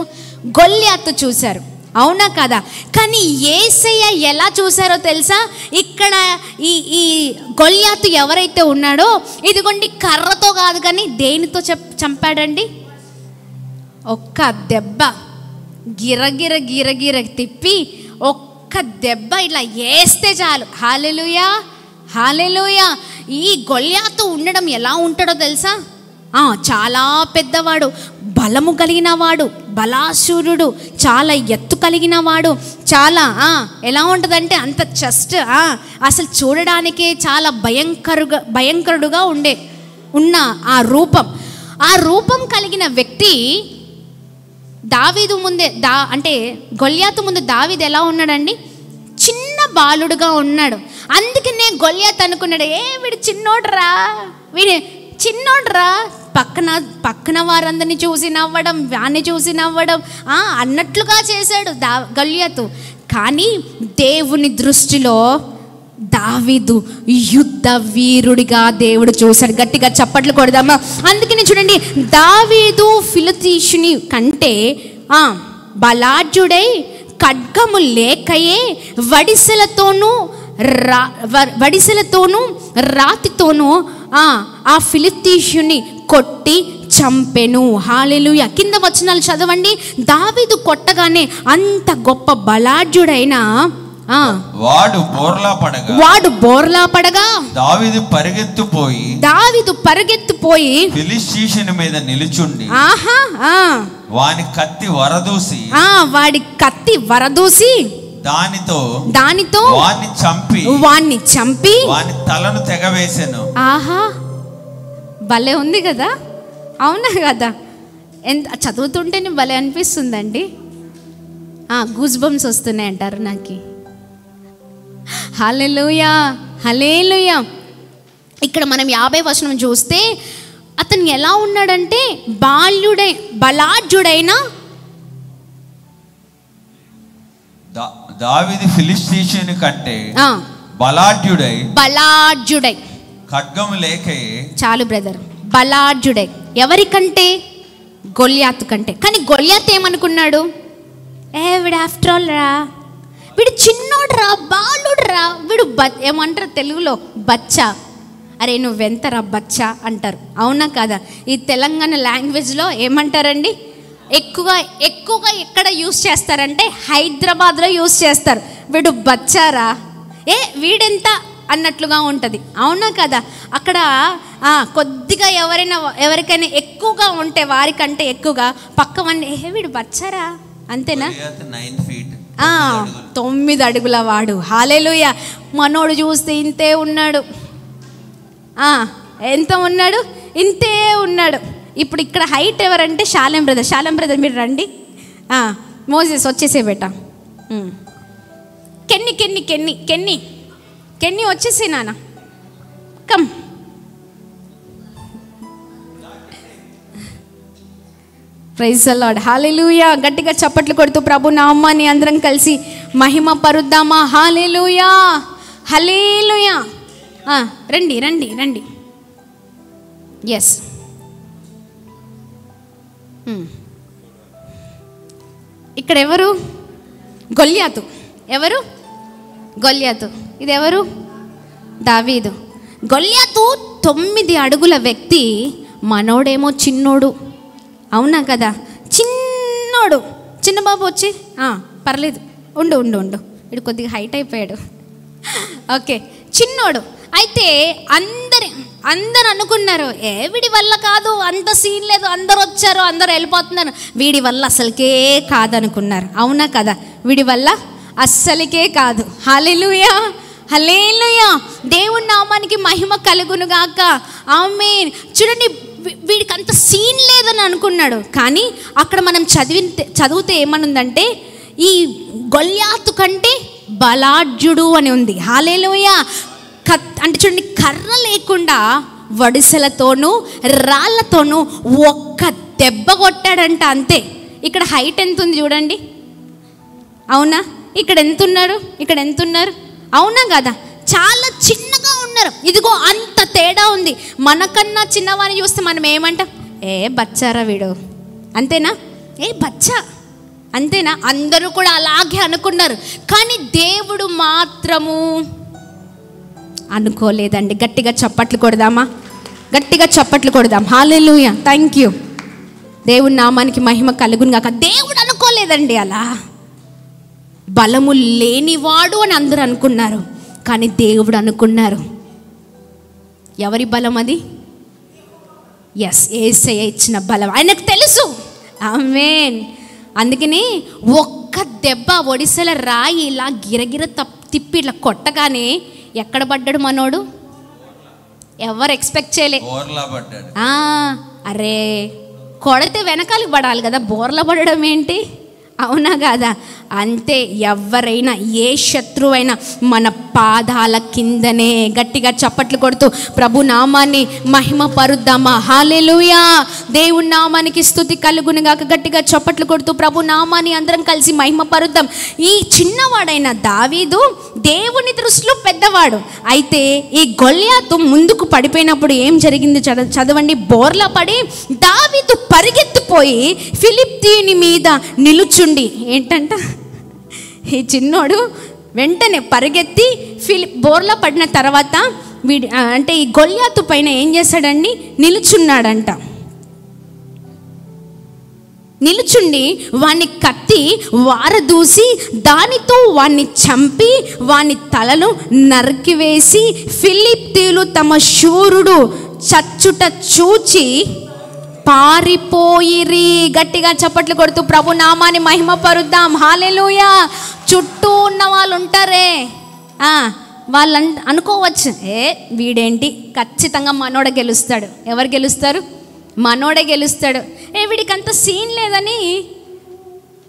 గొల్యాతు చూశారు. అవునా కదా? కానీ యేసయ్య ఎలా చూశారో తెలుసా? ఇక్కడ ఈ గొల్యాతు ఎవరైతే ఉన్నాడో, ఇదిగోండి కర్రతో కాదు కానీ దేనితో చంపాడండి? ఒక్క దెబ్బ గిరగిర తిప్పి ఒక్క దెబ్బ ఇట్లా వేస్తే చాలు. హల్లెలూయా, హల్లెలూయా. ఈ గొల్యాతు ఉండడం ఎలా ఉంటాడో తెలుసా? చాలా పెద్దవాడు, బలము కలిగిన వాడు, బలాసురుడు, చాలా ఎత్తు కలిగిన వాడు, చాలా ఎలా ఉంటుందంటే అంత చెస్ట్ అసలు చూడడానికే చాలా భయంకరుడుగా ఉన్న ఆ రూపం కలిగిన వ్యక్తి దావీదు ముందే అంటే గొల్యాతు ముందు దావీదు ఎలా ఉన్నాడండి? చిన్న బాలుడుగా ఉన్నాడు. అందుకనే గొల్యాతు అనుకున్నాడు, వీడు చిన్నోడ్రా పక్కన వారందరినీ చూసి నవ్వడం, వాణ్ణి చూసి నవ్వడం అన్నట్లుగా చేశాడు గొల్యాతు. కానీ దేవుని దృష్టిలో దావీదు యుద్ధ వీరుడిగా దేవుడు చూశాడు. గట్టిగా చప్పట్లు కొడదామా? అందుకని చూడండి, దావీదు ఫిలిష్తీయుని కంటే బలాఢ్యుడై ఖడ్గము లేకయే వడిసెలతోనూ రాతితోనూ ఆ ఫిలిష్తీయుని కొట్టి చంపెను. హల్లెలూయా. కింద వచనాలు చదవండి. దావీదు కొట్టగానే అంత గొప్ప బలాఢ్యుడైన వాడు బోర్లా పడగా దావీదు పరిగెత్తుపోయి ఫిలిష్తీయుని మీద నిలుచుండి వాడి కత్తి వరదూసి దానితో వాణ్ణి చంపి వాని తలను తెగవేసెను. భలే ఉంది కదా, అవునా కదా? ఎంత చదువుతుంటేనే భలే అనిపిస్తుందండి. గూస్ బంప్స్ వస్తున్నాయి అంటారు నాకు. హల్లెలూయా, హల్లెలూయా. ఇక్కడ మనం 50 వచనం చూస్తే అతను ఎలా ఉన్నాడంటే బలాఢ్యుడైన దావీదు ఫిలిష్తీయుని కంటే బలాఢ్యుడై ఖడ్గము లేకయే. చాలు బ్రదర్, బలాఢ్యుడై ఎవరికంటే? గొల్యాతు కంటే. కానీ గొల్యాతు ఏమనుకున్నాడు? వీడు ఆఫ్టర్ ఆల్ వీడు చిన్నోడ్రా, బాలుడ్రా, వీడు ఏమంటారు తెలుగులో? బచ్చా. అరే నువ్వెంతరా బచ్చా అంటారు, అవునా కాదా? ఈ తెలంగాణ లాంగ్వేజ్లో ఏమంటారండి? ఎక్కువగా ఎక్కడ యూస్ చేస్తారంటే హైదరాబాద్లో యూస్ చేస్తారు. వీడు బచ్చారా, వీడెంత అన్నట్లుగా ఉంటుంది, అవునా కదా? అక్కడ కొద్దిగా ఎవరికైనా ఎక్కువగా ఉంటే వారికంటే ఎక్కువగా పక్కవన్నీ వీడు బచ్చారా అంతేనా? 9 అడుగుల వాడు. హల్లెలూయా. మనోడు చూస్తే ఇంతే ఉన్నాడు. ఎంత ఉన్నాడు? ఇంతే ఉన్నాడు. ఇప్పుడు ఇక్కడ హైట్ ఎవరంటే శాలెం బ్రదర్ మీరు రండి. మోజెస్ వచ్చేసే బేట. కెన్ని వచ్చేసే నాన్న, come. Praise the Lord. Hallelujah. గట్టిగా చప్పట్లు కొడుతూ ప్రభు నామాన్ని అందరం కలిసి మహిమ పరుద్దామా? హల్లెలూయా, హల్లెలూయా. రండి. ఎస్. ఇక్కడ ఎవరు? గొల్యాతు. ఎవరు? గొల్యాతు. ఇది ఎవరు? దావీదు. గొల్యాతు 9 అడుగుల వ్యక్తి, మనోడేమో చిన్నోడు, అవునా కదా? చిన్న బాబు వచ్చి పర్లేదు ఉండు వీడు కొద్దిగా హైట్ అయిపోయాడు. ఓకే, చిన్నోడు. అయితే అందరు అనుకున్నారు, వీడి వల్ల కాదు, అంత సీన్ లేదు, అందరు వచ్చారు, అందరు వెళ్ళిపోతున్నారు, వీడి వల్ల అసలుకే కాదనుకున్నారు, అవునా కదా? వీడి వల్ల అస్సలకే కాదు. హల్లెలూయా, హల్లెలూయా. దేవుని నామానికి మహిమ కలుగును గాక. ఆమేన్. చూడండి, వీడికి అంత సీన్ లేదని అనుకున్నాడు. కానీ అక్కడ మనం చదివితే ఏమనుందంటే, ఈ గొల్యాతు కంటే బలాఢ్యుడు అని ఉంది. హల్లెలూయా. అంటే చూడండి, కర్ర లేకుండా వడిసెలతోనూ రాళ్ళతోనూ ఒక్క దెబ్బ కొట్టాడంట, అంతే. ఇక్కడ హైట్ ఎంత ఉంది చూడండి, అవునా? ఇక్కడ ఎంత ఉన్నారు, అవునా కదా? చాలా చిన్నగా ఉన్నారు. ఇదిగో అంత తేడా ఉంది. మనకన్నా చిన్నవాడిని చూస్తే మనం ఏమంటాం? బచ్చారా వీడు, అంతేనా? బచ్చా, అంతేనా? అందరూ కూడా అలాగే అనుకున్నారు. కానీ దేవుడు మాత్రము అనుకోలేదండి. గట్టిగా చప్పట్లు కొడదామా? గట్టిగా చప్పట్లు కొడదాం. హల్లెలూయా. Thank you. దేవుని నామానికి మహిమ కలుగును గాక. దేవుడు అనుకోలేదండి అలా. బలము లేనివాడు అని అందరూ అనుకున్నారు, కానీ దేవుడు అనుకున్నారు. ఎవరి బలం అది? ఎస్, యేసయ్య ఇచ్చిన బలం ఆయనకు తెలుసు. ఆమేన్. అందుకని ఒక్క దెబ్బ ఒడిసెల రాయి ఇలా గిరగిర తిప్పి ఇట్లా కొట్టగానే ఎక్కడ పడ్డాడు మనోడు? ఎవరు ఎక్స్పెక్ట్ చేయలే. అరే కొడితే వెనకాలకి పడాలి కదా, బోర్ల పడడం ఏంటి? అవునా కాదా? అంతే, ఎవరైనా ఏ శత్రువైనా మన పాదాల కిందనే. గట్టిగా చప్పట్లు కొడుతూ ప్రభు నామాన్ని మహిమ పరుద్దామా? హల్లెలూయా. దేవుని నామానికి స్తుతి కలుగునుగాక. గట్టిగా చప్పట్లు కొడుతూ ప్రభు నామాన్ని అందరం కలిసి మహిమ పరుద్దాం. ఈ చిన్నవాడైన దావీదు దేవుని దృష్టిలో పెద్దవాడు. అయితే ఈ గొల్యాతు ముందుకు పడిపోయినప్పుడు ఏం జరిగింది చదవండి. బోర్లా పడి దావీదు పరిగెత్తిపోయి ఫిలిష్తీయుని మీద నిలుచుండి, ఏంటంట ఈ చిన్నోడు వెంటనే పరిగెత్తి బోర్లా పడిన తర్వాత అంటే ఈ గొల్యాతు పైన ఏం చేశాడండి? నిలుచున్నాడంట. నిలుచుండి వాణ్ణి కత్తి వారదూసి దానితో వాణ్ణి చంపి వాని తలను నరికివేసి ఫిలిష్తీయులు తమ శూరుడు చచ్చుట చూచి పారిపోయిరి. గట్టిగా చప్పట్లు కొడుతూ ప్రభు నామాన్ని మహిమ పరుద్దాం. హల్లెలూయా. చుట్టూ ఉన్న వాళ్ళు ఉంటారే, వాళ్ళు అనుకోవచ్చు, వీడేంటి ఖచ్చితంగా మనోడే గెలుస్తాడు. ఎవరు గెలుస్తారు? మనోడే గెలుస్తాడు. వీడికి అంత సీన్ లేదని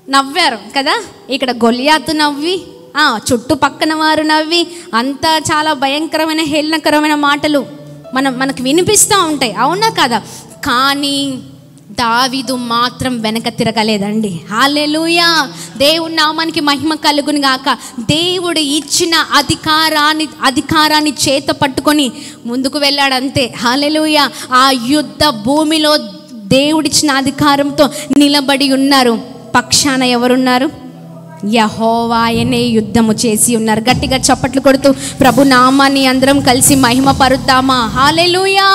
నవ్వారు కదా. ఇక్కడ గొల్యాతు నవ్వి, చుట్టుపక్కన వారు నవ్వి, అంతా చాలా భయంకరమైన హేళనకరమైన మాటలు మనకు వినిపిస్తూ ఉంటాయి. అవునా కదా? కానీ దావీదు మాత్రం వెనక తిరగలేదండి. హల్లెలూయా. దేవుని నామానికి మహిమ కలుగును గాక. దేవుడు ఇచ్చిన అధికారాన్ని చేత పట్టుకొని ముందుకు వెళ్ళాడంతే. హల్లెలూయా. ఆ యుద్ధ భూమిలో దేవుడిచ్చిన అధికారంతో నిలబడి ఉన్నారు. పక్షాన ఎవరున్నారు? యెహోవాయనే యుద్ధము చేసి ఉన్నారు. గట్టిగా చప్పట్లు కొడుతూ ప్రభు నామాన్ని అందరం కలిసి మహిమ పరుద్దామా? హల్లెలూయా.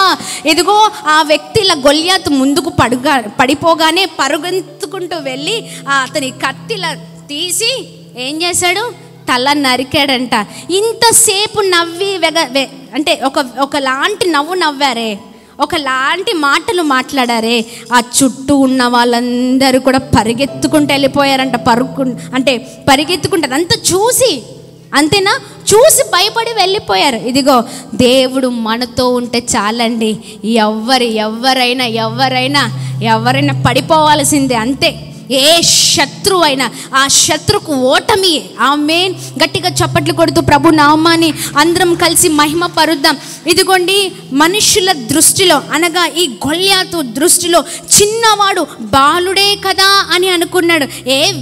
ఇదిగో ఆ వ్యక్తిల గొల్యాతు ముందుకు పడిపోగానే పరుగెత్తుకుంటూ వెళ్ళి అతని కత్తిలా తీసి ఏం చేశాడు? తల నరికాడంట. ఇంతసేపు నవ్వి అంటే ఒకలాంటి నవ్వు నవ్వారే, ఒకలాంటి మాటలు మాట్లాడారే, ఆ చుట్టూ ఉన్న వాళ్ళందరూ కూడా పరిగెత్తుకుంటూ వెళ్ళిపోయారంట. పరిగెత్తుకుంటారు అంతా చూసి, అంతేనా? చూసి భయపడి వెళ్ళిపోయారు. ఇదిగో దేవుడు మనతో ఉంటే చాలండి, ఎవరైనా పడిపోవాల్సిందే, అంతే. ఏ శత్రువు అయినా ఆ శత్రుకు ఓటమి. ఆమేన్. గట్టిగా చప్పట్లు కొడుతూ ప్రభు నామాన్ని అందరం కలిసి మహిమ పరుద్దాం. ఇదిగోండి, మనుషుల దృష్టిలో అనగా ఈ గొల్యాతు దృష్టిలో చిన్నవాడు, బాలుడే కదా అని అనుకున్నాడు.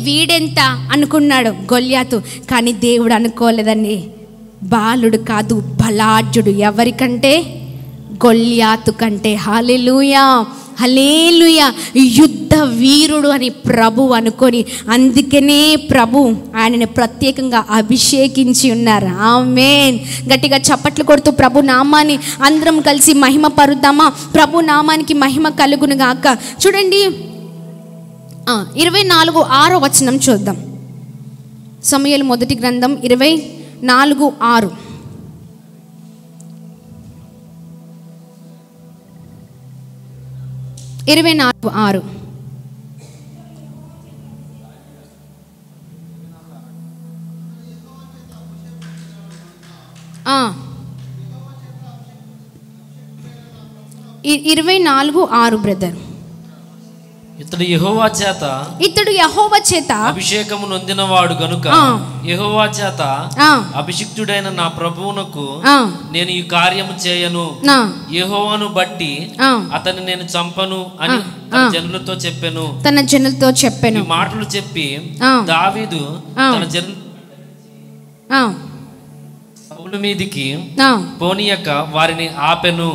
వీడెంత అనుకున్నాడు గొల్యాతు. కానీ దేవుడు అనుకోలేదండి. బాలుడు కాదు, బలాఢ్యుడు. ఎవరికంటే? గొల్యాతు కంటే. హల్లెలూయా, హల్లెలూయా. యుద్ధ వీరుడు అని ప్రభు అనుకొని, అందుకనే ప్రభు ఆయనని ప్రత్యేకంగా అభిషేకించి ఉన్నారు. ఆమేన్. గట్టిగా చప్పట్లు కొడుతూ ప్రభు నామాన్ని అందరం కలిసి మహిమ పరుద్దామా? ప్రభు నామానికి మహిమ కలుగును గాక. చూడండి, 24:6 వచనం చూద్దాం. సమూయేలు మొదటి గ్రంథం 24:6. 24:6. బ్రదర్. ఇతడు యెహోవా చేత అభిషేకము నొందినవాడు గనుక యెహోవా చేత అభిషిక్తుడైన నా ప్రభువునకు నేను ఈ కార్యము చేయను, యెహోవాను బట్టి అతన్ని నేను చంపను అని తన జనులతో చెప్పెను. ఈ మాటలు చెప్పి దావీదు తన సౌలు మీదికి పోనీయక వారిని ఆపెను.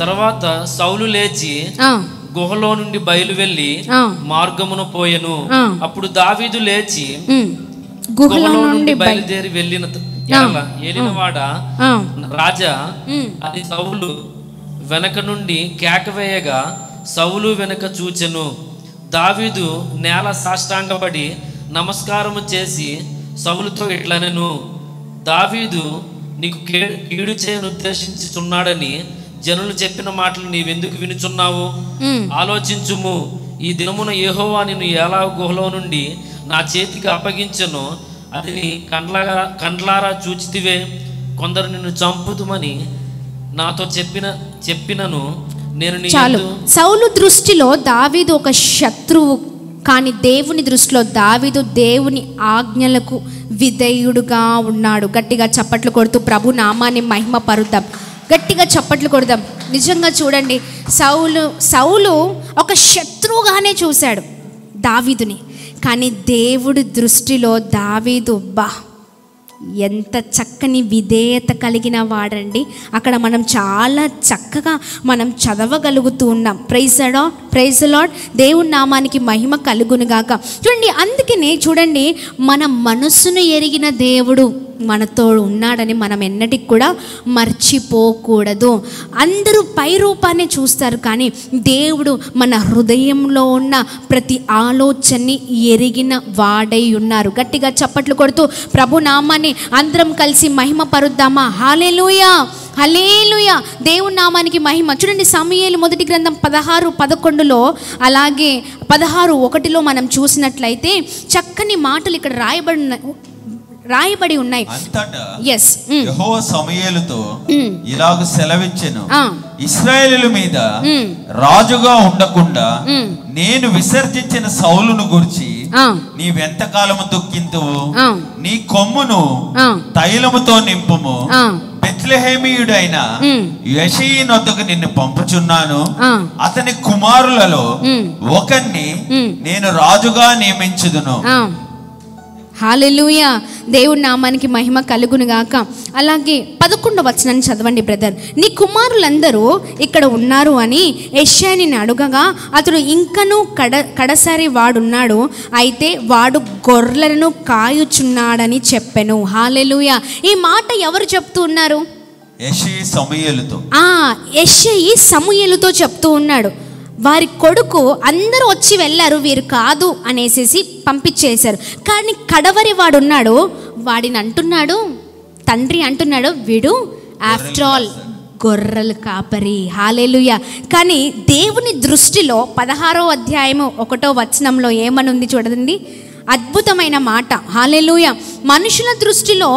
తర్వాత సౌలు లేచి గుహలో నుండి బయలు వెళ్లి మార్గమును పోయెను. అప్పుడు దావీదు లేచి గుహలో నుండి బయలుదేరి వెళ్ళిన ఏలినవాడ రాజా అని సౌలు వెనక నుండి కేకవేయగా సౌలు వెనక చూచెను. దావీదు నేల సాష్టాంగపడి నమస్కారము చేసి సౌలుతో ఇట్లనెను, దావీదు నీకు కీడు చేయను ఉద్దేశించుచున్నాడని జనులు చెప్పిన మాటలు నీవెందుకు వినుచున్నావు? ఆలోచించుము. ఈ దినమున యెహోవా నిన్ను ఎలా గుహలో నుండి నా చేతికి అప్పగించెనో అది నీ కండ్లారా చూచితివే. కొందరు నిన్ను చంపుతుమని నాతో చెప్పినను నేను నీ చాలు. సౌలు దృష్టిలో దావీదు ఒక శత్రువు, కానీ దేవుని దృష్టిలో దావీదు దేవుని ఆజ్ఞలకు విధేయుడుగా ఉన్నాడు. గట్టిగా చప్పట్లు కొడుతూ ప్రభు నామాన్ని మహిమ పరుద్దాం. గట్టిగా చప్పట్లు కొడదాం. నిజంగా చూడండి, సౌలు ఒక శత్రువుగానే చూశాడు దావీదుని, కానీ దేవుడి దృష్టిలో దావీదు ఎంత చక్కని విధేయత కలిగిన వాడండి. అక్కడ మనం చాలా చక్కగా మనం చదవగలుగుతూ ఉన్నాం. Praise Lord. దేవుని నామానికి మహిమ కలుగునుగాక. చూడండి, అందుకనే చూడండి, మన మనసును ఎరిగిన దేవుడు మనతో ఉన్నాడని మనం ఎన్నటికి కూడా మర్చిపోకూడదు. అందరూ పై రూపాన్ని చూస్తారు, కానీ దేవుడు మన హృదయంలో ఉన్న ప్రతి ఆలోచనని ఎరిగిన వాడై ఉన్నారు. గట్టిగా చప్పట్లు కొడుతూ ప్రభు నామాన్ని అందరం కలిసి మహిమ పరుద్దామా? హల్లెలూయా, హల్లెలూయా. దేవుని నామానికి మహిమ. చూడండి, సమూయేలు మొదటి గ్రంథం 16:11 అలాగే 16:1 మనం చూసినట్లయితే చక్కని మాటలు ఇక్కడ రాయబడి ఉన్నాయి. యెహోవా సమూయేలుతో ఇలాగ సెలవిచ్చెను, ఇశ్రాయేలుల మీద రాజుగా ఉండకుండా నేను విసర్జించిన సౌలును గురించి నీవెంతకాలము దుఃఖింతువు? నీ కొమ్మును తైలముతో నింపుము. బెత్లెహేమీయుడైన యెషయి నొద్దకు నిన్ను పంపుచున్నాను. అతని కుమారులలో ఒకరిని నేను రాజుగా నియమించుదును. హల్లెలూయా. దేవుడి నామానికి మహిమ కలుగునుగాక. అలాగే 11వ వచనాన్ని చదవండి బ్రదర్. నీ కుమారులందరూ ఇక్కడ ఉన్నారు అని యెషయాని అడుగగా అతడు ఇంకనూ కడసారి వాడున్నాడు, అయితే వాడు గొర్రెలను కాయుచున్నాడని చెప్పెను. హల్లెలూయా. ఈ మాట ఎవరు చెప్తూ ఉన్నారు? యెషయి సమూయేలుతో చెప్తూ ఉన్నాడు. వారి కొడుకు అందరూ వచ్చి వెళ్ళారు, వీరు కాదు అనేసి పంపించేశారు. కానీ కడవరి వాడున్నాడు, వాడిని అంటున్నాడు, తండ్రి అంటున్నాడు, వీడు ఆఫ్టర్ ఆల్ గొర్రెల కాపరి. హల్లెలూయా. కానీ దేవుని దృష్టిలో 16వ అధ్యాయము 1వ వచనంలో ఏమనుంది చూడండి, అద్భుతమైన మాట. హల్లెలూయా. మనుషుల దృష్టిలో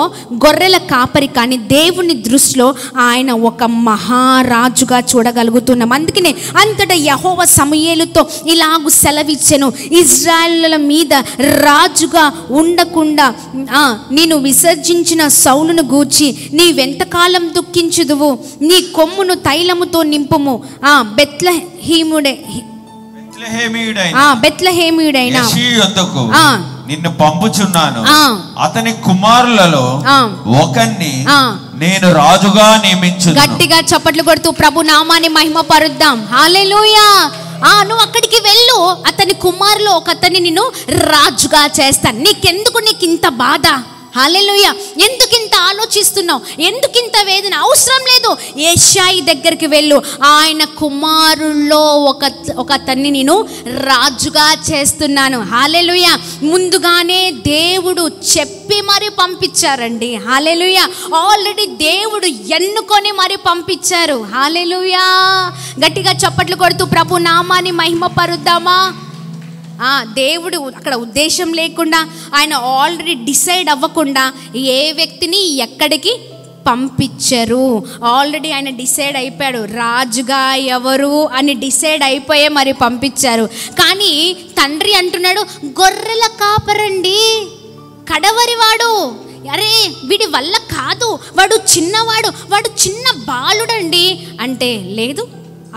గొర్రెల కాపరి, కానీ దేవుని దృష్టిలో ఆయన ఒక మహారాజుగా చూడగలుగుతున్నాం. అందుకనే అంతటా యెహోవా సమూయేలుతో ఇలాగు సెలవిచ్చెను, ఇశ్రాయేలుల మీద రాజుగా ఉండకుండా నేను విసర్జించిన సౌలును గూర్చి నీవెంతకాలం దుఃఖించుదువు? నీ కొమ్మును తైలముతో నింపుము. బెత్లెహేమీయుడైన యెషయి యొద్దకు నిన్ను పంపుచున్నాను. అతని కుమారులలో ఒకరిని నేను రాజుగా నియమించుదును. గట్టిగా చప్పట్లు కొడుతూ ప్రభు నామాన్ని మహిమ పరుద్దాం. హల్లెలూయా. నువ్వు అక్కడికి వెళ్ళు, అతని కుమారులో ఒక అతన్ని నిన్ను రాజుగా చేస్తాను. నీకు ఇంత బాధ? హల్లెలూయా. ఎందుకు ఇంత ఆలోచిస్తున్నావు? ఎందుకు ఇంత వేదన? అవసరం లేదు. యెషయి దగ్గరికి వెళ్ళు, ఆయన కుమారుల్లో ఒక అతన్ని నేను రాజుగా చేస్తున్నాను. హల్లెలూయా. ముందుగానే దేవుడు చెప్పి మరి పంపించారండి. హల్లెలూయా. ఆల్రెడీ దేవుడు ఎన్నుకొని మరి పంపించారు. హల్లెలూయా. గట్టిగా చప్పట్లు కొడుతూ ప్రభు నామాన్ని మహిమ పరుద్దామా? దేవుడు అక్కడ ఉద్దేశం లేకుండా, ఆయన ఆల్రెడీ డిసైడ్ అవ్వకుండా ఏ వ్యక్తిని ఎక్కడికి పంపించరు. ఆల్రెడీ ఆయన డిసైడ్ అయిపోయాడు, రాజుగా ఎవరు అని డిసైడ్ అయిపోయే మరి పంపించారు. కానీ తండ్రి అంటున్నాడు, గొర్రెల కాపరండి, కడవరివాడు, అరే వీడి వల్ల కాదు, వాడు చిన్నవాడు, వాడు చిన్న బాలుడండి అంటే, లేదు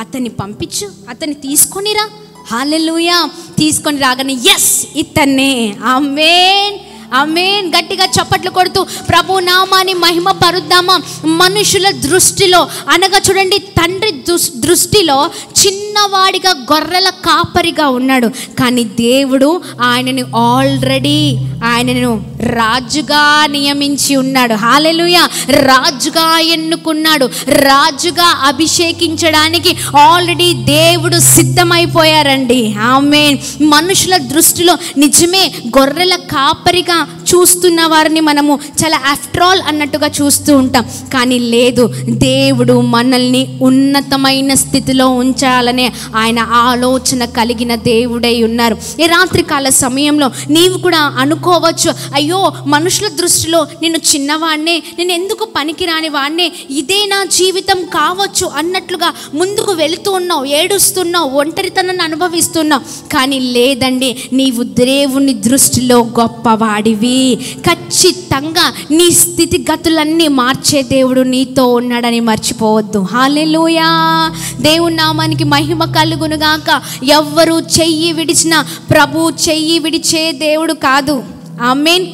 అతన్ని పంపించు, అతన్ని తీసుకొనిరా. హల్లెలూయా. తీసుకొని రాగానే ఎస్ ఇతన్నే. ఆమేన్, ఆమేన్. గట్టిగా చప్పట్లు కొడుతూ ప్రభు నామాన్ని మహిమ పరుద్దామా? మనుషుల దృష్టిలో అనగా చూడండి, తండ్రి దృష్టిలో చిన్న చిన్నవాడిగా గొర్రెల కాపరిగా ఉన్నాడు. కానీ దేవుడు ఆయనను ఆల్రెడీ ఆయనను రాజుగా నియమించి ఉన్నాడు. హల్లెలూయా. రాజుగా ఎన్నుకున్నాడు, రాజుగా అభిషేకించడానికి ఆల్రెడీ దేవుడు సిద్ధమైపోయారండి. ఆమేన్. మనుషుల దృష్టిలో నిజమే గొర్రెల కాపరిగా చూస్తున్న వారిని మనము చాలా ఆఫ్టర్ ఆల్ అన్నట్టుగా చూస్తూ ఉంటాం. కానీ లేదు, దేవుడు మనల్ని ఉన్నతమైన స్థితిలో ఉంచాలనే ఆయన ఆలోచన కలిగిన దేవుడై ఉన్నారు. ఈ రాత్రికాల సమయంలో నీవు కూడా అనుకోవచ్చు, అయ్యో మనుషుల దృష్టిలో నేను చిన్నవాడినే, నేను ఎందుకు పనికిరాని వాడినే, ఇదే నా జీవితం కావచ్చు అన్నట్లుగా ముందుకు వెళుతూ ఉన్నావు, ఏడుస్తున్నావు, ఒంటరితనాన్ని అనుభవిస్తున్నావు. కానీ లేదండి, నీవు దేవుని దృష్టిలో గొప్పవాడివి. ఖచ్చితంగా నీ స్థితిగతులన్నీ మార్చే దేవుడు నీతో ఉన్నాడని మర్చిపోవద్దు. హల్లెలూయా. దేవుని నామానికి మహిమ కలుగును గాక. ఎవ్వరు చెయ్యి విడిచినా ప్రభు చెయ్యి విడిచే దేవుడు కాదు. ఆమేన్.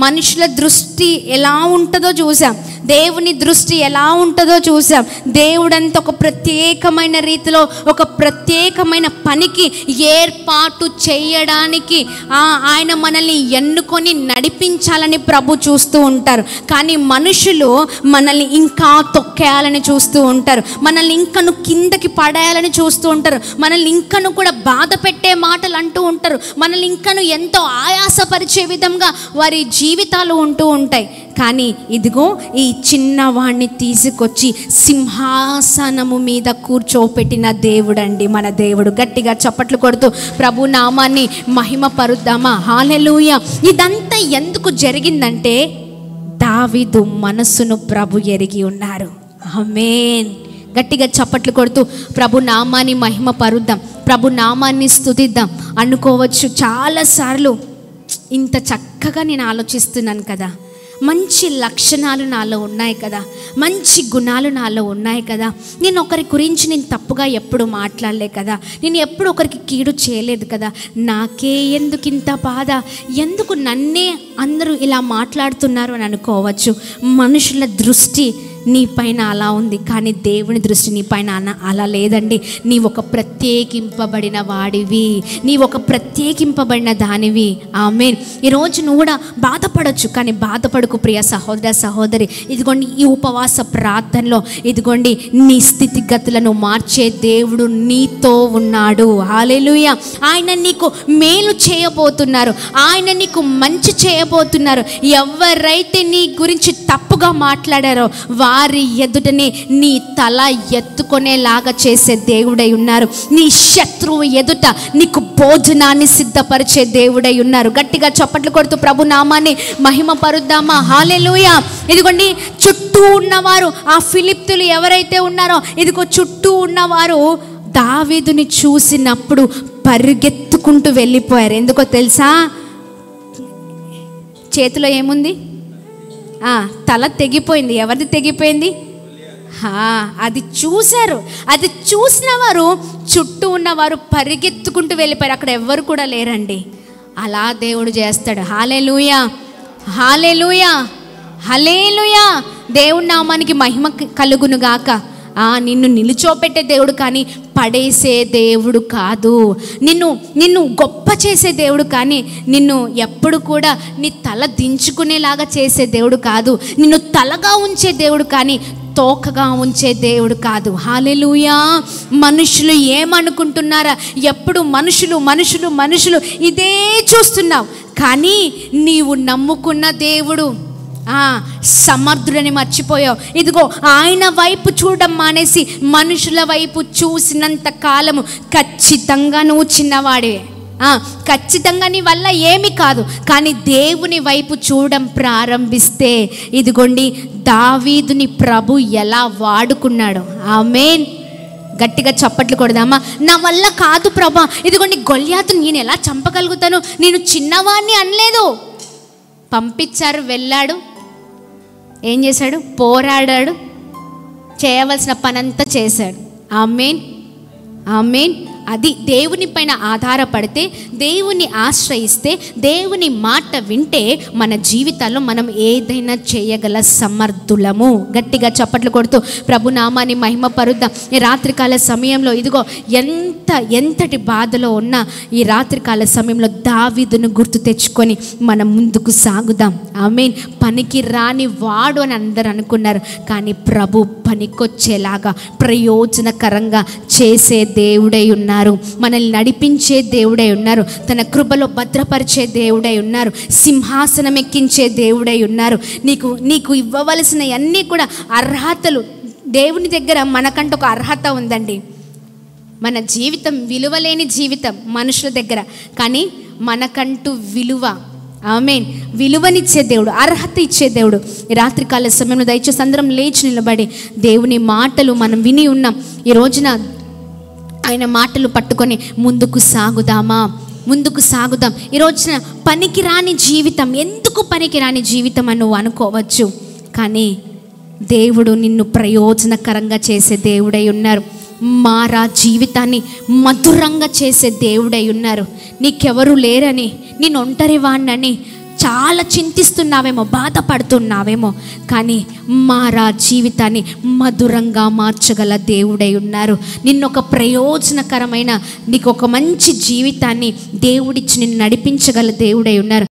మనుషుల దృష్టి ఎలా ఉంటుందో చూసాం, దేవుని దృష్టి ఎలా ఉంటుందో చూసాం. దేవుడంతా ఒక ప్రత్యేకమైన రీతిలో ఒక ప్రత్యేకమైన పనికి ఏర్పాటు చేయడానికి ఆయన మనల్ని ఎన్నుకొని నడిపించాలని ప్రభు చూస్తూ ఉంటారు. కానీ మనుషులు మనల్ని ఇంకా తొక్కేయాలని చూస్తూ ఉంటారు, మనల్ని ఇంకను కిందకి పడేయాలని చూస్తూ ఉంటారు, మనల్ని ఇంకను కూడా బాధ పెట్టే మాటలు అంటూ ఉంటారు, మనల్ని ఇంకను ఎంతో ఆయాసపరిచే విధంగా వారి జీవితాలు ఉంటూ ఉంటాయి. కానీ ఇదిగో ఈ చిన్నవాణ్ణి తీసుకొచ్చి సింహాసనము మీద కూర్చోపెట్టిన దేవుడండి మన దేవుడు. గట్టిగా చప్పట్లు కొడుతూ ప్రభు నామాన్ని మహిమ పరుద్దామా. హల్లెలూయా. ఇదంతా ఎందుకు జరిగిందంటే దావీదు మనస్సును ప్రభు ఎరిగి ఉన్నారు. ఆమేన్. గట్టిగా చప్పట్లు కొడుతూ ప్రభు నామాన్ని మహిమ పరుద్దాం, ప్రభు నామాన్ని స్తుతిద్దాం. అనుకోవచ్చు చాలాసార్లు, ఇంత చక్కగా నేను ఆలోచిస్తున్నాను కదా, మంచి లక్షణాలు నాలో ఉన్నాయి కదా, మంచి గుణాలు నాలో ఉన్నాయి కదా, నేను ఒకరి గురించి నేను తప్పుగా ఎప్పుడు మాట్లాడలే కదా, నేను ఎప్పుడు ఒకరికి కీడు చేయలేదు కదా, నాకే ఎందుకు ఇంత బాధ, ఎందుకు నన్నే అందరూ ఇలా మాట్లాడుతున్నారు అని అనుకోవచ్చు. మనుషుల దృష్టి నీ పైన అలా ఉంది, కానీ దేవుని దృష్టి నీ పైన అలా లేదండి. నీ ఒక ప్రత్యేకింపబడిన వాడివి, నీ ఒక ప్రత్యేకింపబడిన దానివి. ఆమేన్. ఈరోజు నువ్వు కూడా బాధపడవచ్చు, కానీ బాధపడకు ప్రియ సహోదర సహోదరి. ఇదిగోండి ఈ ఉపవాస ప్రార్థనలో ఇదిగోండి నీ స్థితిగతులను మార్చే దేవుడు నీతో ఉన్నాడు. హల్లెలూయా. ఆయన నీకు మేలు చేయబోతున్నారు, ఆయన నీకు మంచి చేయబోతున్నారు. ఎవరైతే నీ గురించి తప్పుగా మాట్లాడారో వారి ఎదుటనే నీ తల ఎత్తుకునేలాగా చేసే దేవుడై ఉన్నారు. నీ శత్రువు ఎదుట నీకు భోజనాన్ని సిద్ధపరిచే దేవుడై ఉన్నారు. గట్టిగా చప్పట్లు కొడుతూ ప్రభు నామాన్ని మహిమ పరుద్దామా. హల్లెలూయా. ఇదిగోండి చుట్టూ ఉన్నవారు, ఆ ఫిలిప్తులు ఎవరైతే ఉన్నారో, ఇదిగో చుట్టూ ఉన్నవారు దావీదుని చూసినప్పుడు పరిగెత్తుకుంటూ వెళ్ళిపోయారు. ఎందుకో తెలుసా? చేతిలో ఏముంది? తల తెగిపోయింది. ఎవరిది తెగిపోయింది? అది చూశారు. అది చూసిన వారు చుట్టూ ఉన్నవారు పరిగెత్తుకుంటూ వెళ్ళిపోయారు. అక్కడ ఎవ్వరు కూడా లేరండి. అలా దేవుడు చేస్తాడు. హల్లెలూయా, హల్లెలూయా, హల్లెలూయా. దేవుని నామానికి మహిమ కలుగును గాక. నిన్ను నిలుచోపెట్టే దేవుడు కానీ పడేసే దేవుడు కాదు. నిన్ను గొప్ప చేసే దేవుడు కానీ నిన్ను ఎప్పుడు కూడా నీ తల దించుకునేలాగా చేసే దేవుడు కాదు. నిన్ను తలగా ఉంచే దేవుడు కానీ తోకగా ఉంచే దేవుడు కాదు. హల్లెలూయా. మనుషులు ఏమనుకుంటున్నారా? ఎప్పుడు మనుషులు మనుషులు మనుషులు ఇదే చూస్తున్నావు. కానీ నీవు నమ్ముకున్న దేవుడు సమర్థుడని మర్చిపోయావు. ఇదిగో ఆయన వైపు చూడడం మానేసి మనుషుల వైపు చూసినంత కాలము ఖచ్చితంగా నువ్వు చిన్నవాడే. ఖచ్చితంగా నీ వల్ల ఏమి కాదు. కానీ దేవుని వైపు చూడడం ప్రారంభిస్తే ఇదిగోండి దావీదుని ప్రభు ఎలా వాడుకున్నాడు. ఆమేన్. గట్టిగా చప్పట్లు కొడదామా. నా వల్ల కాదు ప్రభా, ఇదిగోండి గొల్యాతుని నేను ఎలా చంపగలుగుతాను, నేను చిన్నవాడిని అనలేదు. పంపించారు, వెళ్ళాడు, ఏం చేశాడు? పోరాడాడు, చేయవలసిన పనంతా చేశాడు. ఆమేన్, ఆమేన్. అది దేవుని పైన ఆధారపడితే, దేవుని ఆశ్రయిస్తే, దేవుని మాట వింటే మన జీవితాల్లో మనం ఏదైనా చేయగల సమర్థులము. గట్టిగా చప్పట్లు కొడుతూ ప్రభు నామాన్ని మహిమపరుద్దాం. ఈ రాత్రికాల సమయంలో ఇదిగో ఎంతటి బాధలో ఉన్నా ఈ రాత్రికాల సమయంలో దావీదును గుర్తు తెచ్చుకొని మనం ముందుకు సాగుదాం. ఆమేన్. పనికి రాని వాడు అని అందరూ అనుకున్నారు, కానీ ప్రభు పనికొచ్చేలాగా ప్రయోజనకరంగా చేసే దేవుడై ఉన్నారు. మనల్ని నడిపించే దేవుడై ఉన్నారు. తన కృపలో భద్రపరిచే దేవుడై ఉన్నారు. సింహాసనం ఎక్కించే దేవుడై ఉన్నారు. నీకు ఇవ్వవలసిన అన్నీ కూడా అర్హతలు దేవుని దగ్గర మనకంటూ ఒక అర్హత ఉందండి. మన జీవితం విలువలేని జీవితం మనుషుల దగ్గర, కానీ మనకంటూ విలువ, ఆమేన్, విలువనిచ్చే దేవుడు, అర్హత ఇచ్చే దేవుడు. ఈ రాత్రికాల సమయంలో దయచేసి అందరం లేచి నిలబడి దేవుని మాటలు మనం విని ఉన్నాం. ఈ రోజున ఆయన మాటలు పట్టుకొని ముందుకు సాగుదామా? ముందుకు సాగుదాం. ఈ రోజున పనికిరాని జీవితం, ఎందుకు పనికిరాని జీవితం అని నువ్వు అనుకోవచ్చు, కానీ దేవుడు నిన్ను ప్రయోజనకరంగా చేసే దేవుడై ఉన్నారు. మారా జీవితాన్ని మధురంగా చేసే దేవుడై ఉన్నారు. నీకెవరు లేరని, నేను ఒంటరి వాణ్ణని చాలా చింతిస్తున్నావేమో, బాధపడుతున్నావేమో, కానీ మారా జీవితాన్ని మధురంగా మార్చగల దేవుడై ఉన్నారు. నిన్నొక ప్రయోజనకరమైన, నీకు ఒక మంచి జీవితాన్ని దేవుడిచ్చి నిన్ను నడిపించగల దేవుడై ఉన్నారు.